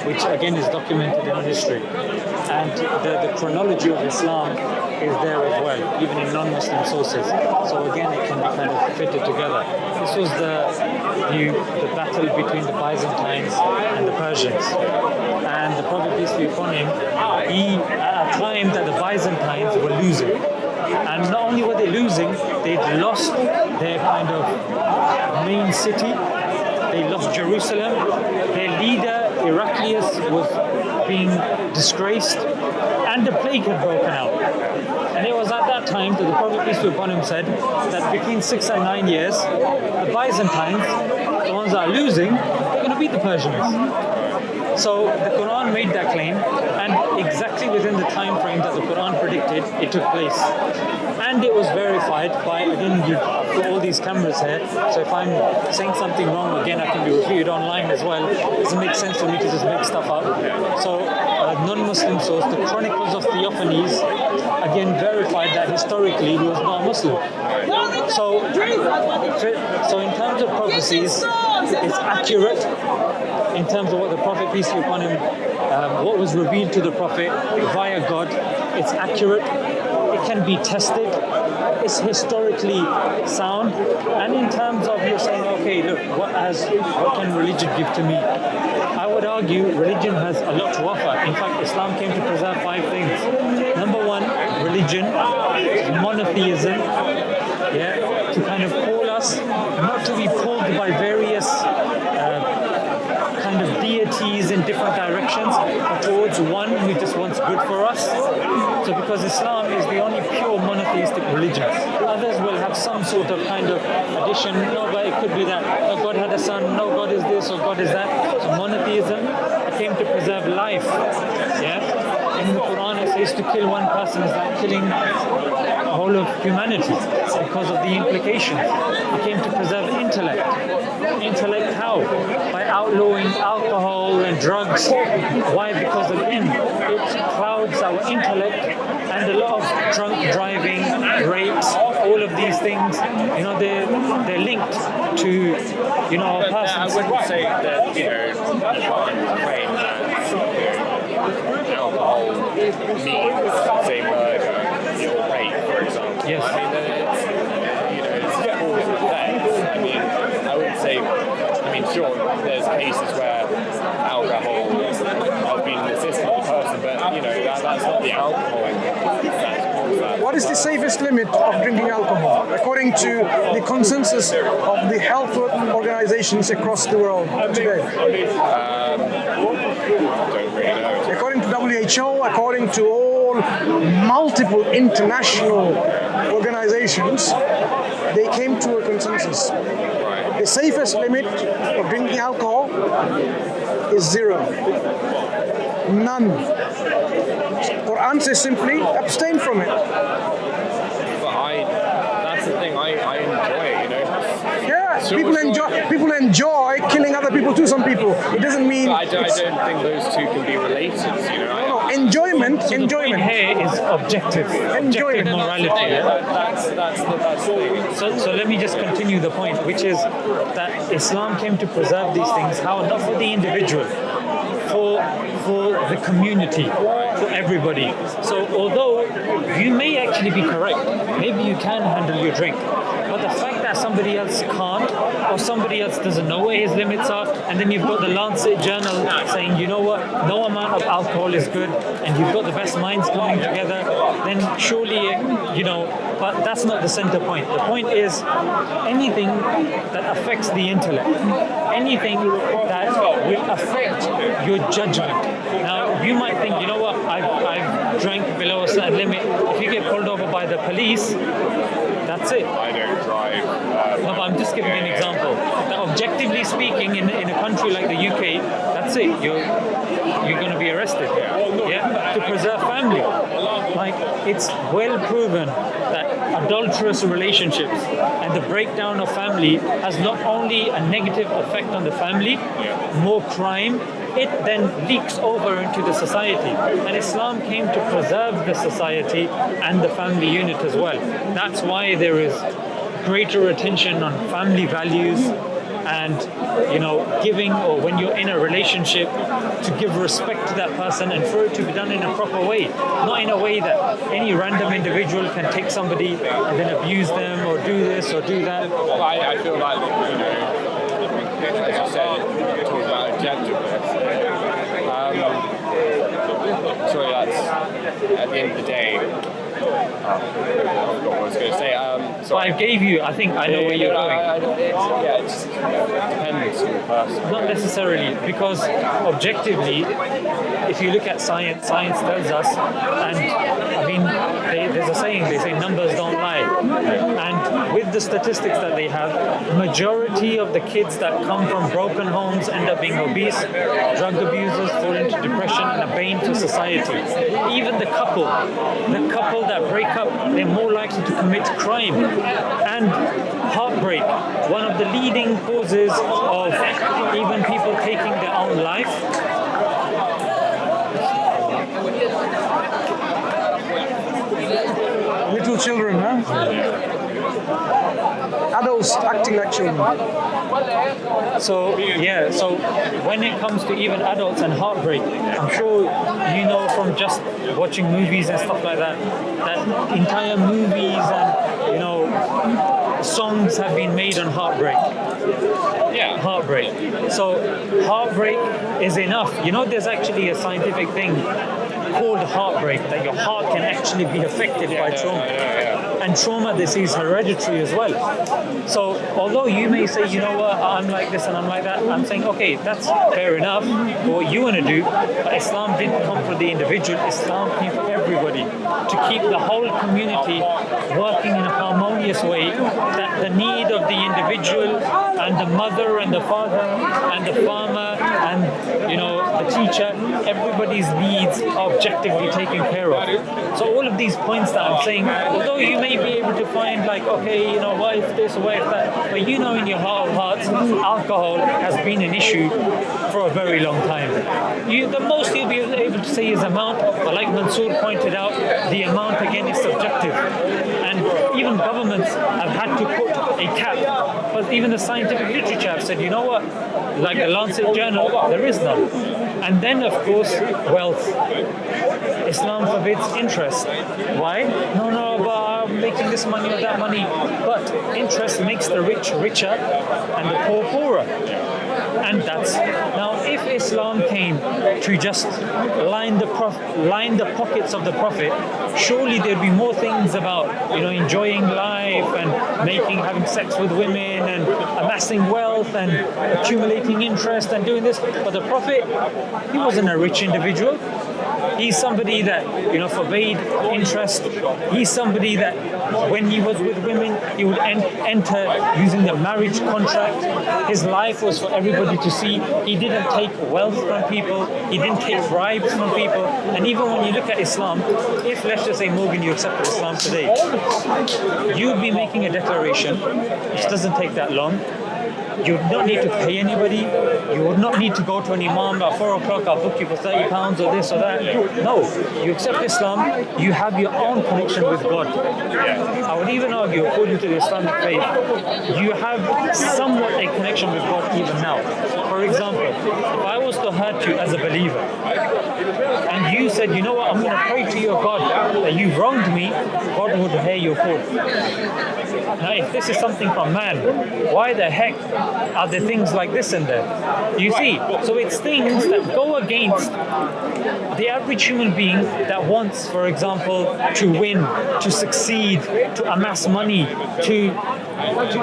which again is documented in history, and the chronology of Islam is there as well, even in non-Muslim sources. So again, it can be kind of fitted together. This was the battle between the Byzantines and the Persians, and the Prophet, peace be upon him, he at a time that the Byzantines were losing. And not only were they losing, they'd lost their kind of main city. They lost Jerusalem. Their leader, Heraclius, was being disgraced, and the plague had broken out. And it was at that time that the Prophet, peace be upon him, said that between 6 and 9 years, the Byzantines, the ones that are losing, they're going to beat the Persians. So the Quran made that claim, and exactly within the time frame that the Quran predicted, it took place. And it was verified by, again, you've got all these cameras here, so if I'm saying something wrong, again, I can be reviewed online as well. It doesn't make sense for me to just make stuff up. So a non-Muslim source, the Chronicles of Theophanes, again, verified that historically he was not Muslim. So in terms of prophecies, it's accurate. In terms of what the Prophet, peace be upon him, what was revealed to the Prophet via God, it's accurate, it can be tested, it's historically sound, and in terms of you're saying, okay, look, what can religion give to me? I would argue religion has a lot to offer. In fact, Islam came to preserve 5 things. Number 1, religion, monotheism, to kind of call us not to be pulled by various kind of deities in different directions, but towards one who just wants good for us. So because Islam is the only pure monotheistic religion, others will have some sort of kind of addition. No, but it could be that God had a son, no, God is this or God is that. So monotheism came to preserve life. In the Quran it says to kill one person is like killing the whole of humanity because of the implications. It came to preserve intellect. Intellect how? By outlawing alcohol and drugs. Why? Because again, it clouds our intellect, and a lot of drunk driving, rapes, all of these things, they're linked to, a person. I wouldn't say that, claim that alcohol means, say, murder or rape, for example. Yes. I mean, it's cause and effect. I mean, I wouldn't say, sure, there's cases where alcohol has been an assistant to the person, but, that's not the alcohol that's caused that. What is the safest limit of drinking alcohol, according to the consensus of the health organizations across the world today? I don't really know. According to WHO, according to all multiple international organizations, they came to a consensus. The safest limit of drinking alcohol is 0. None. Quran says simply abstain from it. But that's the thing, I enjoy it, Yeah, people enjoy killing other people too, some people. It doesn't mean... But I don't think those two can be related, Enjoyment. So the point here is objective morality. That's the thing. So let me just continue the point, which is that Islam came to preserve these things. How? Not for the individual, for the community, for everybody. So although you may actually be correct, maybe you can handle your drink, but the fact that somebody else can't, or somebody else doesn't know where his limits are, and then you've got the Lancet journal saying, you know what, no amount of alcohol is good, and you've got the best minds coming together, then surely, but that's not the center point. The point is anything that affects the intellect, anything that will affect your judgment. Now, you might think, you know what, I've drank below a certain limit. If you get pulled over by the police, that's it. I don't drive. No, but I'm just giving an example. Now, objectively speaking, in a country like the UK, that's it. You're going to be arrested. Yeah, to preserve family. Like, it's well proven that adulterous relationships and the breakdown of family has not only a negative effect on the family, more crime, it then leaks over into the society. And Islam came to preserve the society and the family unit as well. That's why there is greater attention on family values and, giving, or when you're in a relationship, to give respect to that person and for it to be done in a proper way. Not in a way that any random individual can take somebody and then abuse them or do this or do that. Well, I feel like, as you said, talk about objectiveness. Sorry, that's at the end of the day. I forgot what I was going to say. So I gave you, I think I know where you're going. It just depends on the person. Not necessarily, because objectively, if you look at science tells us, and I mean, there's a saying, they say numbers don't lie. And with the statistics that they have, majority of the kids that come from broken homes end up being obese, drug abusers fall into depression and a bane to society. Even the couple that break up, they're more likely to commit crime. And heartbreak, one of the leading causes of even people taking their own life. Little children, huh? Adults acting like children. So when it comes to even adults and heartbreak, I'm sure you know from just watching movies and stuff like that, that entire movies and songs have been made on heartbreak. Yeah. Heartbreak. So heartbreak is enough. There's actually a scientific thing called heartbreak, that your heart can actually be affected by trauma. And trauma, this is hereditary as well. So although you may say, you know what, I'm like this and I'm like that, I'm saying, okay, that's fair enough for what you want to do, but Islam didn't come for the individual, Islam came for everybody, to keep the whole community working in a harmonious way, that the need of the individual and the mother and the father and the farmer and the teacher, everybody's needs are objectively taken care of. So all of these points that I'm saying, although you may be able to find like, okay, what if this, what if that, but in your heart of hearts, alcohol has been an issue for a very long time. The most you'll be able to say is amount, but like Mansur pointed out, the amount again is subjective. And even governments have had to put a cap, but even the scientific literature have said, you know what, like the Lancet journal, there is none. And then of course, wealth. Islam forbids interest. Why? No, but I'm making this money or that money. But interest makes the rich richer and the poor poorer. And that's now, if Islam came to just line the pockets of the Prophet, surely there'd be more things about enjoying life and having sex with women and amassing wealth and accumulating interest and doing this. But the Prophet, he wasn't a rich individual. He's somebody that forbade interest. He's somebody that when he was with women, he would enter using the marriage contract. His life was for everybody to see. He didn't take wealth from people. He didn't take bribes from people. And even when you look at Islam, if let's just say, Morgan, you accepted Islam today, you'd be making a declaration, which doesn't take that long. You would not need to pay anybody. You would not need to go to an imam at 4 o'clock, I'll book you for £30 or this or that. No, you accept Islam, you have your own connection with God. I would even argue, according to the Islamic faith, you have somewhat a connection with God even now. For example, if I was to hurt you as a believer, and you said, you know what, I'm going to pray to your God that you've wronged me, God would hear your call. Now, if this is something from man, why the heck are there things like this in there? You see, so it's things that go against the average human being that wants, for example, to win, to succeed, to amass money, to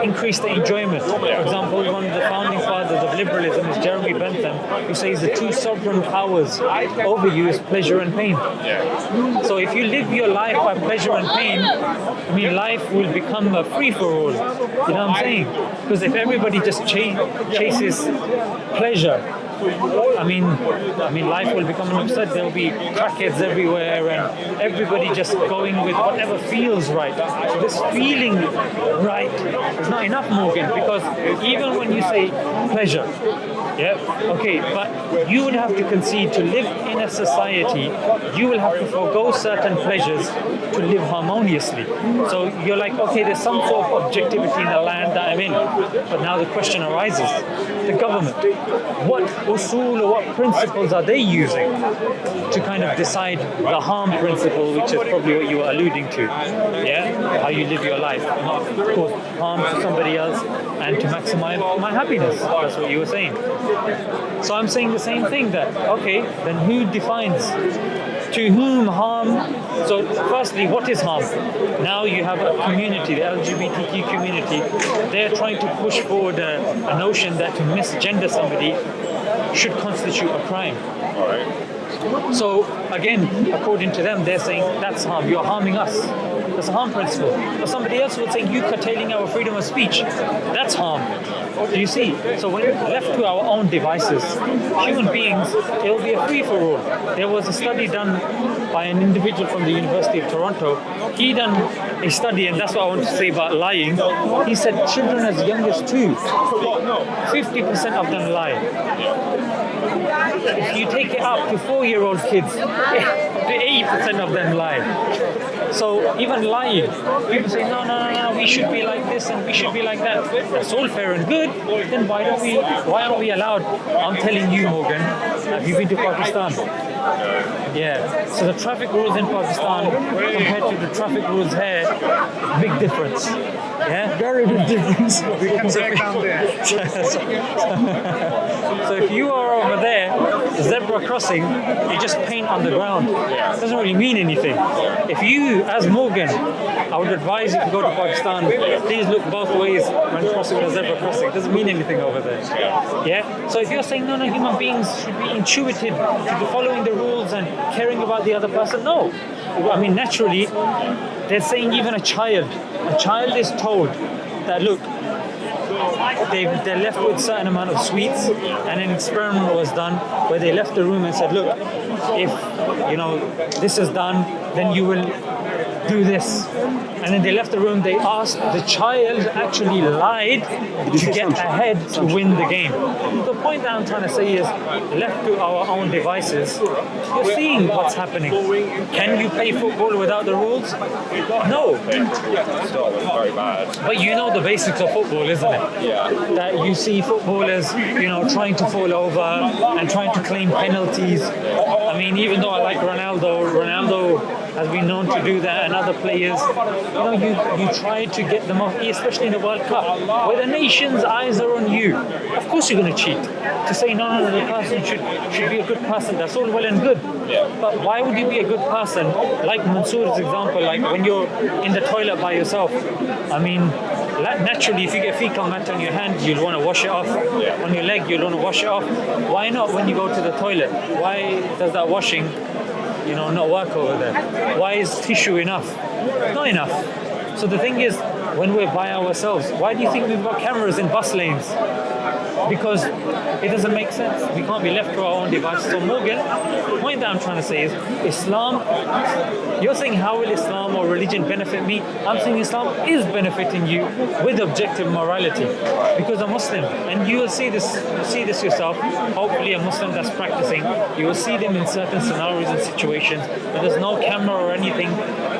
increase the enjoyment. For example, one of the founding fathers of liberalism is Jeremy Bentham, who says the two sovereign powers over you is pleasure and pain. So if you live your life by pleasure and pain, I mean, life will become a free-for-all. You know what I'm saying? Because if everybody just chases pleasure, I mean, life will become an upset. There will be crackheads everywhere, and everybody just going with whatever feels right. So this feeling right is not enough, Morgan, because even when you say pleasure, but you would have to concede to live in a society. You will have to forego certain pleasures to live harmoniously. So you're like, okay, there's some sort of objectivity in the land that I'm in, but now the question arises: the government, what usul or what principles are they using to kind of decide the harm principle, which is probably what you were alluding to, how you live your life, not cause harm to somebody else and to maximize my happiness. That's what you were saying. So I'm saying the same thing, that okay, then who defines to whom harm? So firstly, what is harm? Now you have a community, the LGBTQ community, they're trying to push forward a notion that to misgender somebody should constitute a crime. So again, according to them, they're saying that's harm. You're harming us. That's a harm principle. But somebody else would say you curtailing our freedom of speech. That's harm. Do you see? So when left to our own devices, human beings, it will be a free-for-all. There was a study done by an individual from the University of Toronto. He done a study, and that's what I want to say about lying. He said children as young as 2, 50% of them lie. If you take it up to 4-year-old kids, 80% of them lie. So even lying, people say, no, we should be like this and we should be like that. That's all fair and good. Then why aren't we allowed? I'm telling you, Morgan, have you been to Pakistan? Yeah. So the traffic rules in Pakistan compared to the traffic rules here, big difference. Yeah, very big difference. We can break down there. So if you are over there, zebra crossing, you just paint on the ground. It doesn't really mean anything. If you, as Morgan, I would advise you to go to Pakistan, please look both ways when crossing the zebra crossing. It doesn't mean anything over there. Yeah. So if you're saying no, human beings should be intuitive to following the rules and caring about the other person, no. I mean, naturally, they're saying even a child is told that, look, they're left with a certain amount of sweets, and an experiment was done where they left the room and said, look, if this is done, then you will do this. And then they left the room. They asked, the child actually lied to get ahead to win the game. The point that I'm trying to say is, left to our own devices, you're seeing what's happening. Can you play football without the rules? No. Very bad. But you know the basics of football, isn't it? Yeah. That you see footballers, trying to fall over and trying to claim penalties. I mean, even though I like Ronaldo has been known to do that, and other players, you try to get them off, especially in the World Cup, where the nation's eyes are on you. Of course you're going to cheat. To say, no, the person should be a good person, that's all well and good. Yeah. But why would you be a good person? Like Mansur's example, like when you're in the toilet by yourself, I mean, naturally, if you get fecal matter on your hand, you'll want to wash it off. Yeah. On your leg, you'll want to wash it off. Why not when you go to the toilet? Why does that washing, not work over there? Why is tissue enough? Not enough. So the thing is, when we're by ourselves, why do you think we've got cameras in bus lanes? because it doesn't make sense. We can't be left to our own devices. So Morgan, the point that I'm trying to say is Islam, you're saying how will Islam or religion benefit me? I'm saying Islam is benefiting you with objective morality because I'm Muslim, and you will see this yourself. Hopefully a Muslim that's practicing, you will see them in certain scenarios and situations where there's no camera or anything.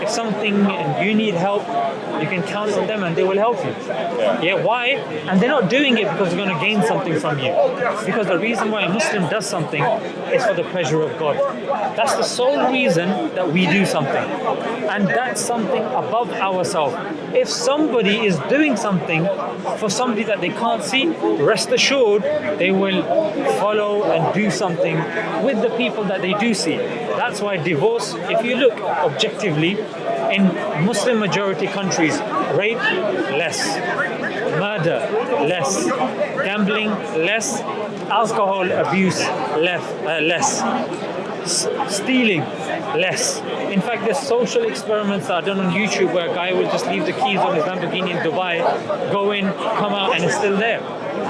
If something and you need help, you can count on them and they will help you. Yeah, why? And they're not doing it because they're going to gain something from you. Because the reason why a Muslim does something is for the pleasure of God. That's the sole reason that we do something. And that's something above ourselves. If somebody is doing something for somebody that they can't see, rest assured they will follow and do something with the people that they do see. That's why divorce, if you look objectively, in Muslim majority countries, rape, less. Murder, less. Gambling, less. Alcohol abuse, less. Stealing, less. In fact, there's social experiments that are done on YouTube where a guy will just leave the keys on his Lamborghini in Dubai, go in, come out, and it's still there.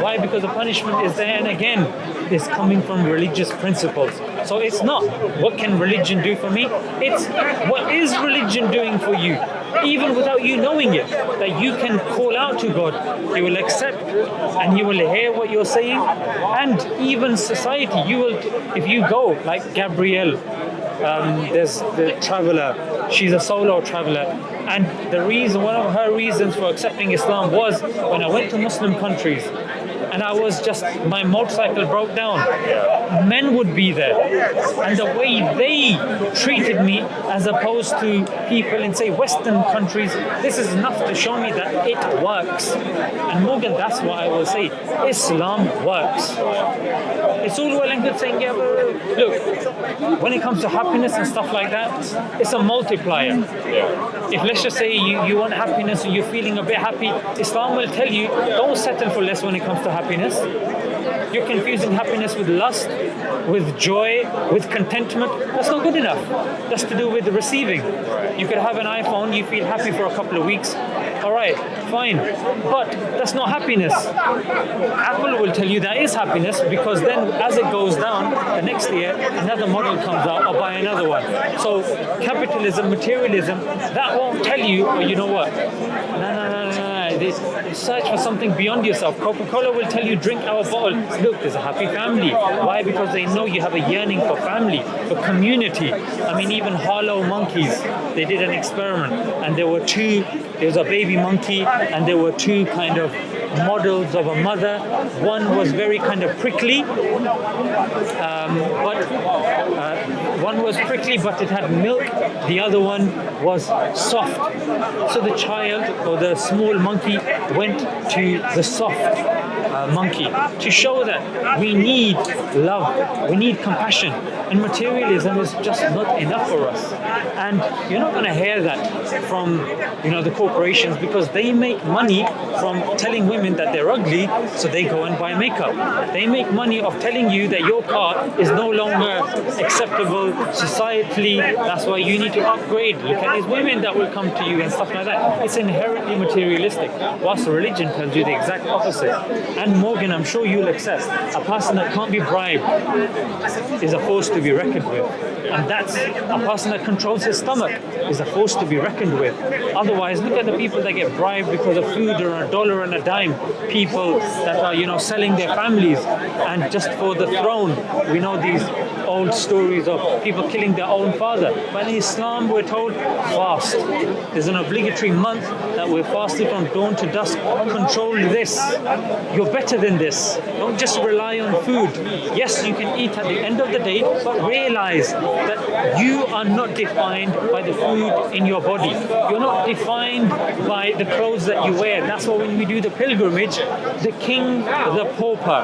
Why? Because the punishment is there, and again, it's coming from religious principles. So it's not what can religion do for me, it's what is religion doing for you, even without you knowing it, that you can call out to God, He will accept and He will hear what you're saying. And even society, you will, if you go like Gabrielle, there's the traveler, she's a solo traveler, and one of her reasons for accepting Islam was when I went to Muslim countries and my motorcycle broke down. Men would be there, and the way they treated me as opposed to people in, say, Western countries, this is enough to show me that it works. And Morgan, that's what I will say. Islam works. It's all well and good saying, yeah, but look, when it comes to happiness and stuff like that, it's a multiplier. If let's just say you want happiness and you're feeling a bit happy, Islam will tell you, don't settle for less when it comes to happiness. You're confusing happiness with lust, with joy, with contentment. That's not good enough. That's to do with the receiving. You could have an iPhone, you feel happy for a couple of weeks. All right, fine. But that's not happiness. Apple will tell you that is happiness, because then as it goes down, the next year, another model comes out, or buy another one. So capitalism, materialism, that won't tell you, oh, you know what? No. They search for something beyond yourself. Coca-Cola will tell you, drink our bottle. Look, there's a happy family. Why? Because they know you have a yearning for family, for community. I mean, even Harlow monkeys, they did an experiment, and there was a baby monkey, and there were two kind of models of a mother. One was very kind of prickly, but it had milk. The other one was soft. So the child, or the small monkey, went to the soft monkey to show that we need love, we need compassion, and materialism is just not enough for us. And you're not going to hear that from the corporations, because they make money from telling women that they're ugly, so they go and buy makeup. They make money of telling you that your car is no longer acceptable societally, that's why you need to upgrade. Look at these women that will come to you and stuff like that. It's inherently materialistic, whilst religion tells you the exact opposite. And Morgan, I'm sure you'll accept, a person that can't be bribed is a force to be reckoned with. And that's a person that controls his stomach is a force to be reckoned with. Otherwise, look at the people that get bribed because of food or a dollar and a dime. People that are, selling their families and just for the throne. We know these old stories of people killing their own father. But in Islam, we're told fast. There's an obligatory month that we're fasting from dawn to dusk. Control this. You're better than this. Don't just rely on food. Yes, you can eat at the end of the day, but realize that you are not defined by the food in your body. You're not defined by the clothes that you wear. That's why when we do the pilgrimage, the king, the pauper,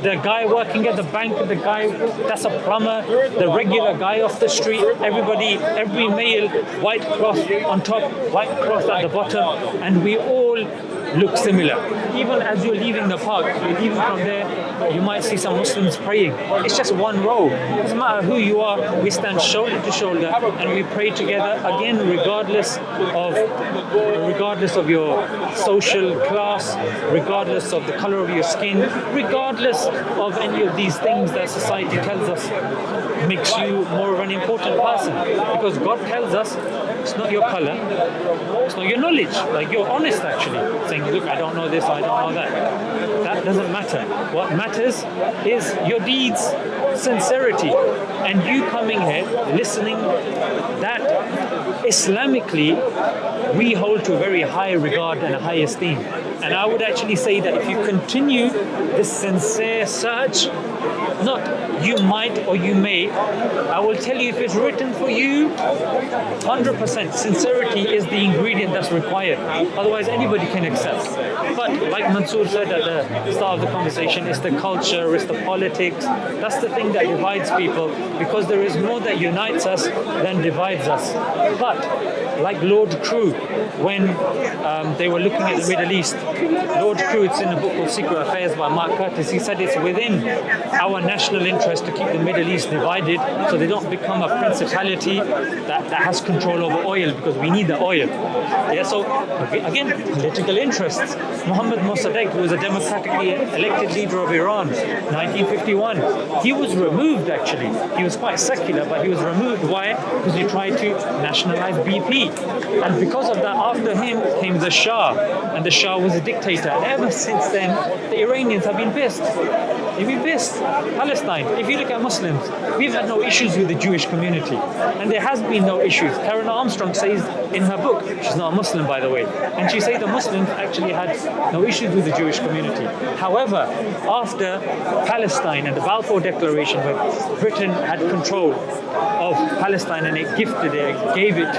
the guy working at the bank, the guy that's a plumber, the regular guy off the street, everybody, every male, white cloth on top, white cloth at the bottom, and we all look similar. Even as you're leaving the park, even from there, you might see some Muslims praying. It's just one row. It doesn't matter who you are, we stand shoulder to shoulder and we pray together, again, regardless of your social class, regardless of the color of your skin, regardless of any of these things that society tells us makes you more of an important person. Because God tells us it's not your color, it's not your knowledge. Like, you're honest actually, saying, look, I don't know this, I don't know that. That doesn't matter. What matters is your deeds, sincerity, and you coming here, listening. That Islamically, we hold to a very high regard and a high esteem. And I would actually say that if you continue this sincere search, not you might or you may, I will tell you, if it's written for you, 100% sincerity is the ingredient that's required. Otherwise, anybody can accept. But like Mansur said at the start of the conversation, it's the culture, it's the politics. That's the thing that divides people, because there is more that unites us than divides us. But like Lord Crewe, when they were looking at the Middle East, Lord Crewe, it's in a book called Secret Affairs by Mark Curtis, he said it's within our national interest to keep the Middle East divided so they don't become a principality that has control over oil, because we need the oil. Yeah, so again, political interests. Mohammad Mossadegh, who was a democratically elected leader of Iran, 1951, he was removed actually. He was quite secular, but he was removed. Why? Because he tried to nationalize BP. And because of that, after him came the Shah, and the Shah was a dictator. And ever since then, the Iranians have been pissed. They've been pissed. Palestine, if you look at Muslims, we've had no issues with the Jewish community. And there has been no issues. Karen Armstrong says in her book, she's not a Muslim by the way, and she says the Muslims actually had no issues with the Jewish community. However, after Palestine and the Balfour Declaration, where Britain had control of Palestine and it gifted it, gave it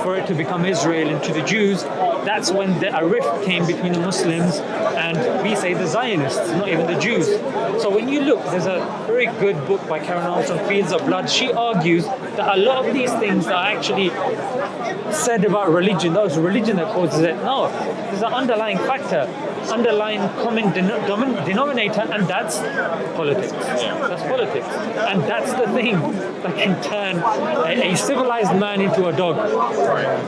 for it to become Israel and to the Jews, that's when a rift came between the Muslims and, we say, the Zionists, not even the Jews. So when you look, there's a very good book by Karen Armstrong, Fields of Blood. She argues that a lot of these things are actually said about religion. That was religion that causes it. No, there's an underlying factor, underlying common denominator, and that's politics. That's politics. And that's the thing that can turn a civilized man into a dog.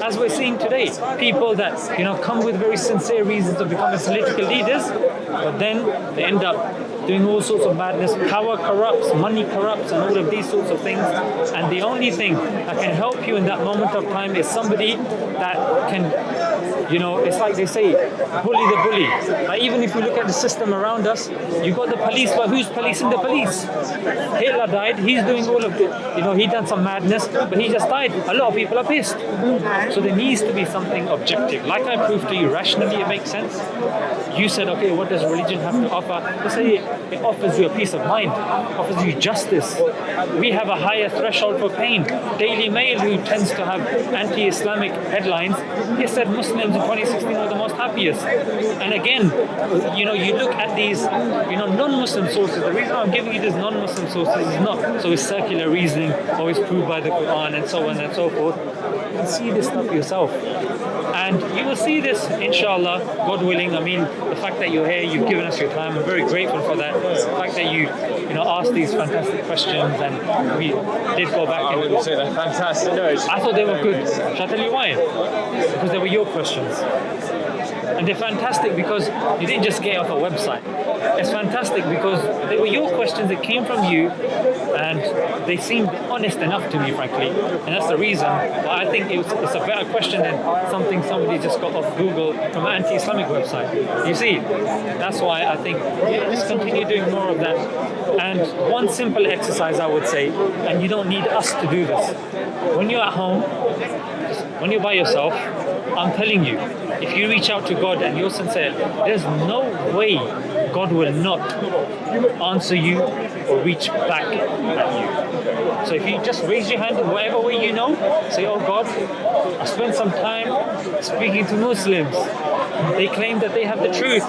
As we're seeing today, people that come with very sincere reasons of becoming political leaders, but then they end up doing all sorts of madness. Power corrupts, money corrupts, and all of these sorts of things. And the only thing that can help you in that moment of time is somebody that can, it's like they say, bully the bully. Like, even if you look at the system around us, you got the police, but who's policing the police? Hitler died, he's doing all of it. He done some madness, but he just died. A lot of people are pissed. So there needs to be something objective. Like I proved to you, rationally it makes sense. You said, okay, what does religion have to offer? Let's say it offers you a peace of mind, offers you justice. We have a higher threshold for pain. Daily Mail, who tends to have anti-Islamic headlines, they said Muslims in 2016 were the most happiest. And again, you look at these, non-Muslim sources. The reason I'm giving you these non-Muslim sources is not so it's circular reasoning, always proved by the Quran and so on and so forth. You can see this stuff yourself. And you will see this, inshallah, God willing. I mean, the fact that you're here, you've given us your time, I'm very grateful for that. The fact that you asked these fantastic questions, and we did go back. I wouldn't say they're fantastic. No, I thought they were good. Shall I tell you why? Because they were your questions. And they're fantastic because you didn't just get it off a website. It's fantastic because they were your questions that came from you, and they seemed honest enough to me, frankly. And that's the reason why I think it's a better question than something somebody just got off Google from an anti-Islamic website. You see, that's why I think just continue doing more of that. And one simple exercise I would say, and you don't need us to do this. When you're at home, when you're by yourself, I'm telling you, if you reach out to God and you're sincere, there's no way God will not answer you or reach back at you. So if you just raise your hand in whatever way say, oh God, I spent some time speaking to Muslims. They claim that they have the truth.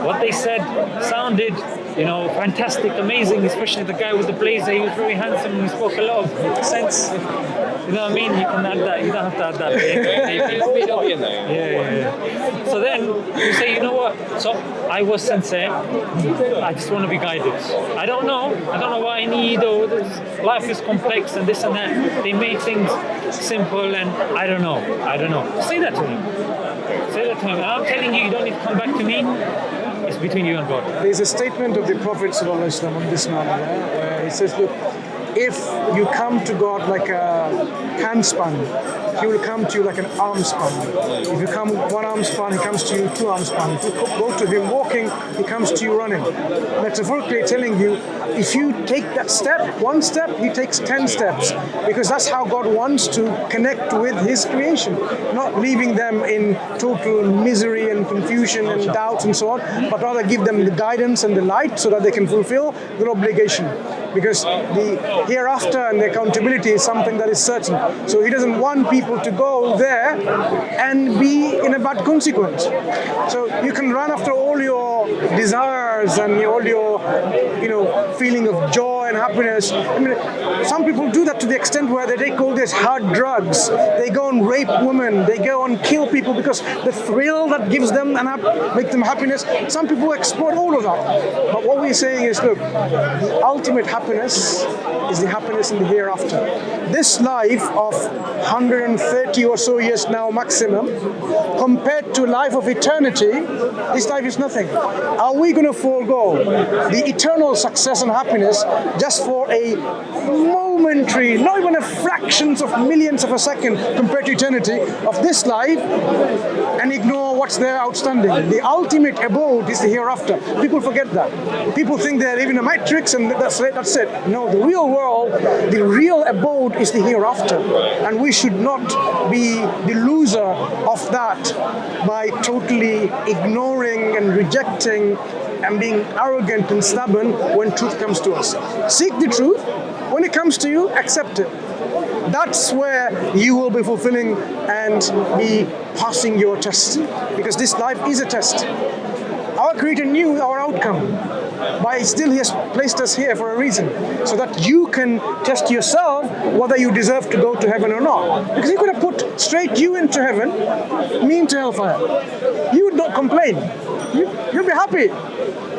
What they said sounded fantastic, amazing, especially the guy with the blazer, he was very handsome and he spoke a lot of sense. You know what I mean? You can add that, you don't have to add that. Yeah. So then you say, you know what? So I was sincere. I just want to be guided. I don't know what I need, or life is complex and this and that. They make things simple and I don't know. Say that to him. And I'm telling you, you don't need to come back to me. It's between you and God. There's a statement of the Prophet ﷺ on this matter, where he says, look, if you come to God like a handspan, He will come to you like an arm span. If you come one arm span, He comes to you 2 arm span. If you go to Him walking, He comes to you running. Metaphorically telling you, if you take that step, 1 step, He takes 10 steps. Because that's how God wants to connect with His creation. Not leaving them in total misery and confusion and doubt and so on, but rather give them the guidance and the light so that they can fulfill their obligation. Because the hereafter and the accountability is something that is certain. So He doesn't want people to go there and be in a bad consequence. So you can run after all your desires and all your, feeling of joy and happiness. I mean, some people do that to the extent where they take all these hard drugs. They go and rape women. They go and kill people because the thrill that gives them and make them happiness. Some people exploit all of that. But what we're saying is, look, the ultimate happiness is the happiness in the hereafter. This life of 130 or so years now maximum, compared to life of eternity, this life is nothing. Are we going to forego the eternal success and happiness just for a momentary, not even a fractions of millions of a second compared to eternity of this life, and ignore what's there outstanding? The ultimate abode is the hereafter. People forget that. People think they live in a matrix and that's it. No, the real world, the real abode is the hereafter. And we should not be the loser of that by totally ignoring and rejecting and being arrogant and stubborn when truth comes to us. Seek the truth. When it comes to you, accept it. That's where you will be fulfilling and be passing your test. Because this life is a test. Our Creator knew our outcome, but still He has placed us here for a reason, so that you can test yourself whether you deserve to go to heaven or not. Because He could have put straight you into heaven, me into hellfire. You would not complain. You'd be happy.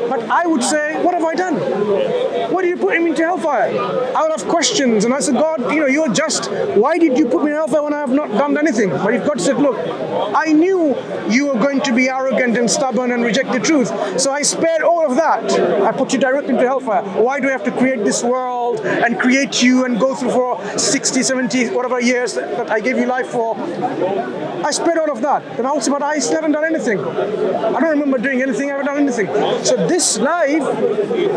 But I would say, what have I done? Why did you put him into hellfire? I would have questions, and I said, God, you're just. Why did you put me in hellfire when I have not done anything? But if God said, look, I knew you were going to be arrogant and stubborn and reject the truth, so I spared all of that. I put you directly into hellfire. Why do I have to create this world and create you and go through for 60, 70, whatever years that I gave you life for? I spared all of that. Then I would say, but I still haven't done anything. I don't remember doing anything. I haven't done anything. So this life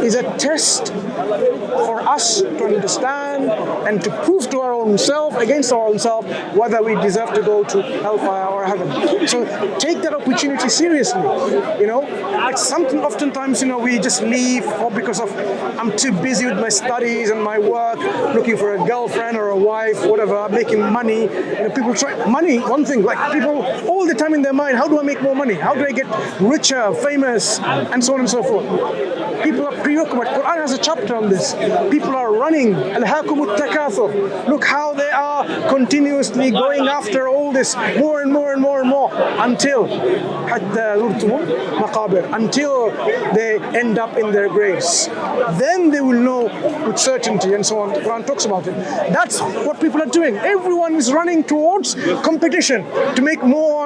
is a test for us to understand and to prove to our own self, against our own self, whether we deserve to go to hellfire or heaven. So take that opportunity seriously. It's something oftentimes, we just leave because of I'm too busy with my studies and my work, looking for a girlfriend or a wife, whatever, making money. People try money, one thing, like people all the time in their mind, how do I make more money? How do I get richer, famous, and so on and so forth. People are preoccupied. Quran has a chapter on this. People are running. Al-hakumut takathur. Look how they are continuously going after all this more and more and more and more until until they end up in their graves. Then they will know with certainty and so on. The Quran talks about it. That's what people are doing. Everyone is running towards competition to make more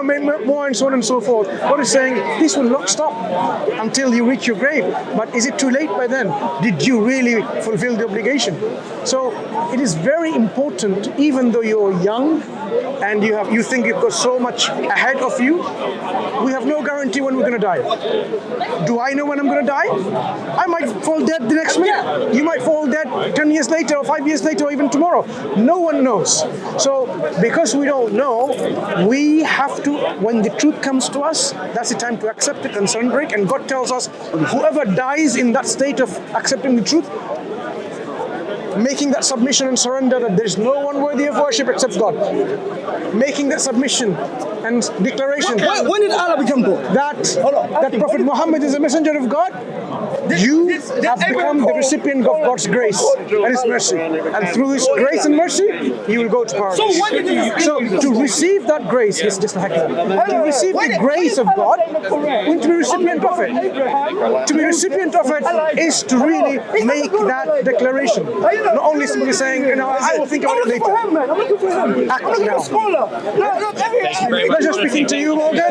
and so on and so forth. God is saying this will not stop until you reach your grave. But is it too late by then? Did you really fulfill the obligation? So it is very important, even though you're young and you think you've got so much ahead of you, we have no guarantee when we're going to die. Do I know when I'm going to die? I might fall dead the next minute. You might fall dead 10 years later or 5 years later or even tomorrow. No one knows. So because we don't know, we have to, when the truth comes to us, that's the time to accept it and surrender it. And God tells us, whoever dies in that state of accepting the truth, making that submission and surrender that there's no one worthy of worship except God, making that submission and declaration. When did Allah become God? That Prophet Muhammad is a messenger of God. You have become the recipient of God's grace and His mercy. And through His grace and mercy, you will go to paradise. So to receive that grace is just like that. To receive the grace of God, we need to be recipient of it. To be recipient of it is to really make that declaration. Not only simply saying, I will think about it later. Act now. Pleasure speaking to you, Morgan.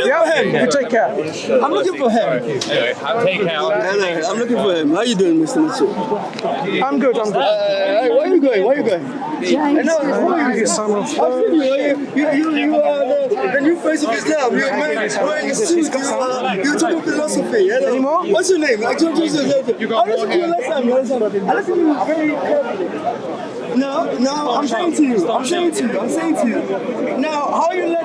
Yeah, you take care. I'm looking for him. Anyway, take care. I'm looking for him. How you doing, Mr. Mansur? I'm good. Where are you going? Where are you going? I know. You son of... I've seen you. You are the new face of Islam. You're wearing a suit. You talk philosophy. Any more? What's your name? I told you last time. I listened to you very carefully. No, I'm saying to you. Now, how you let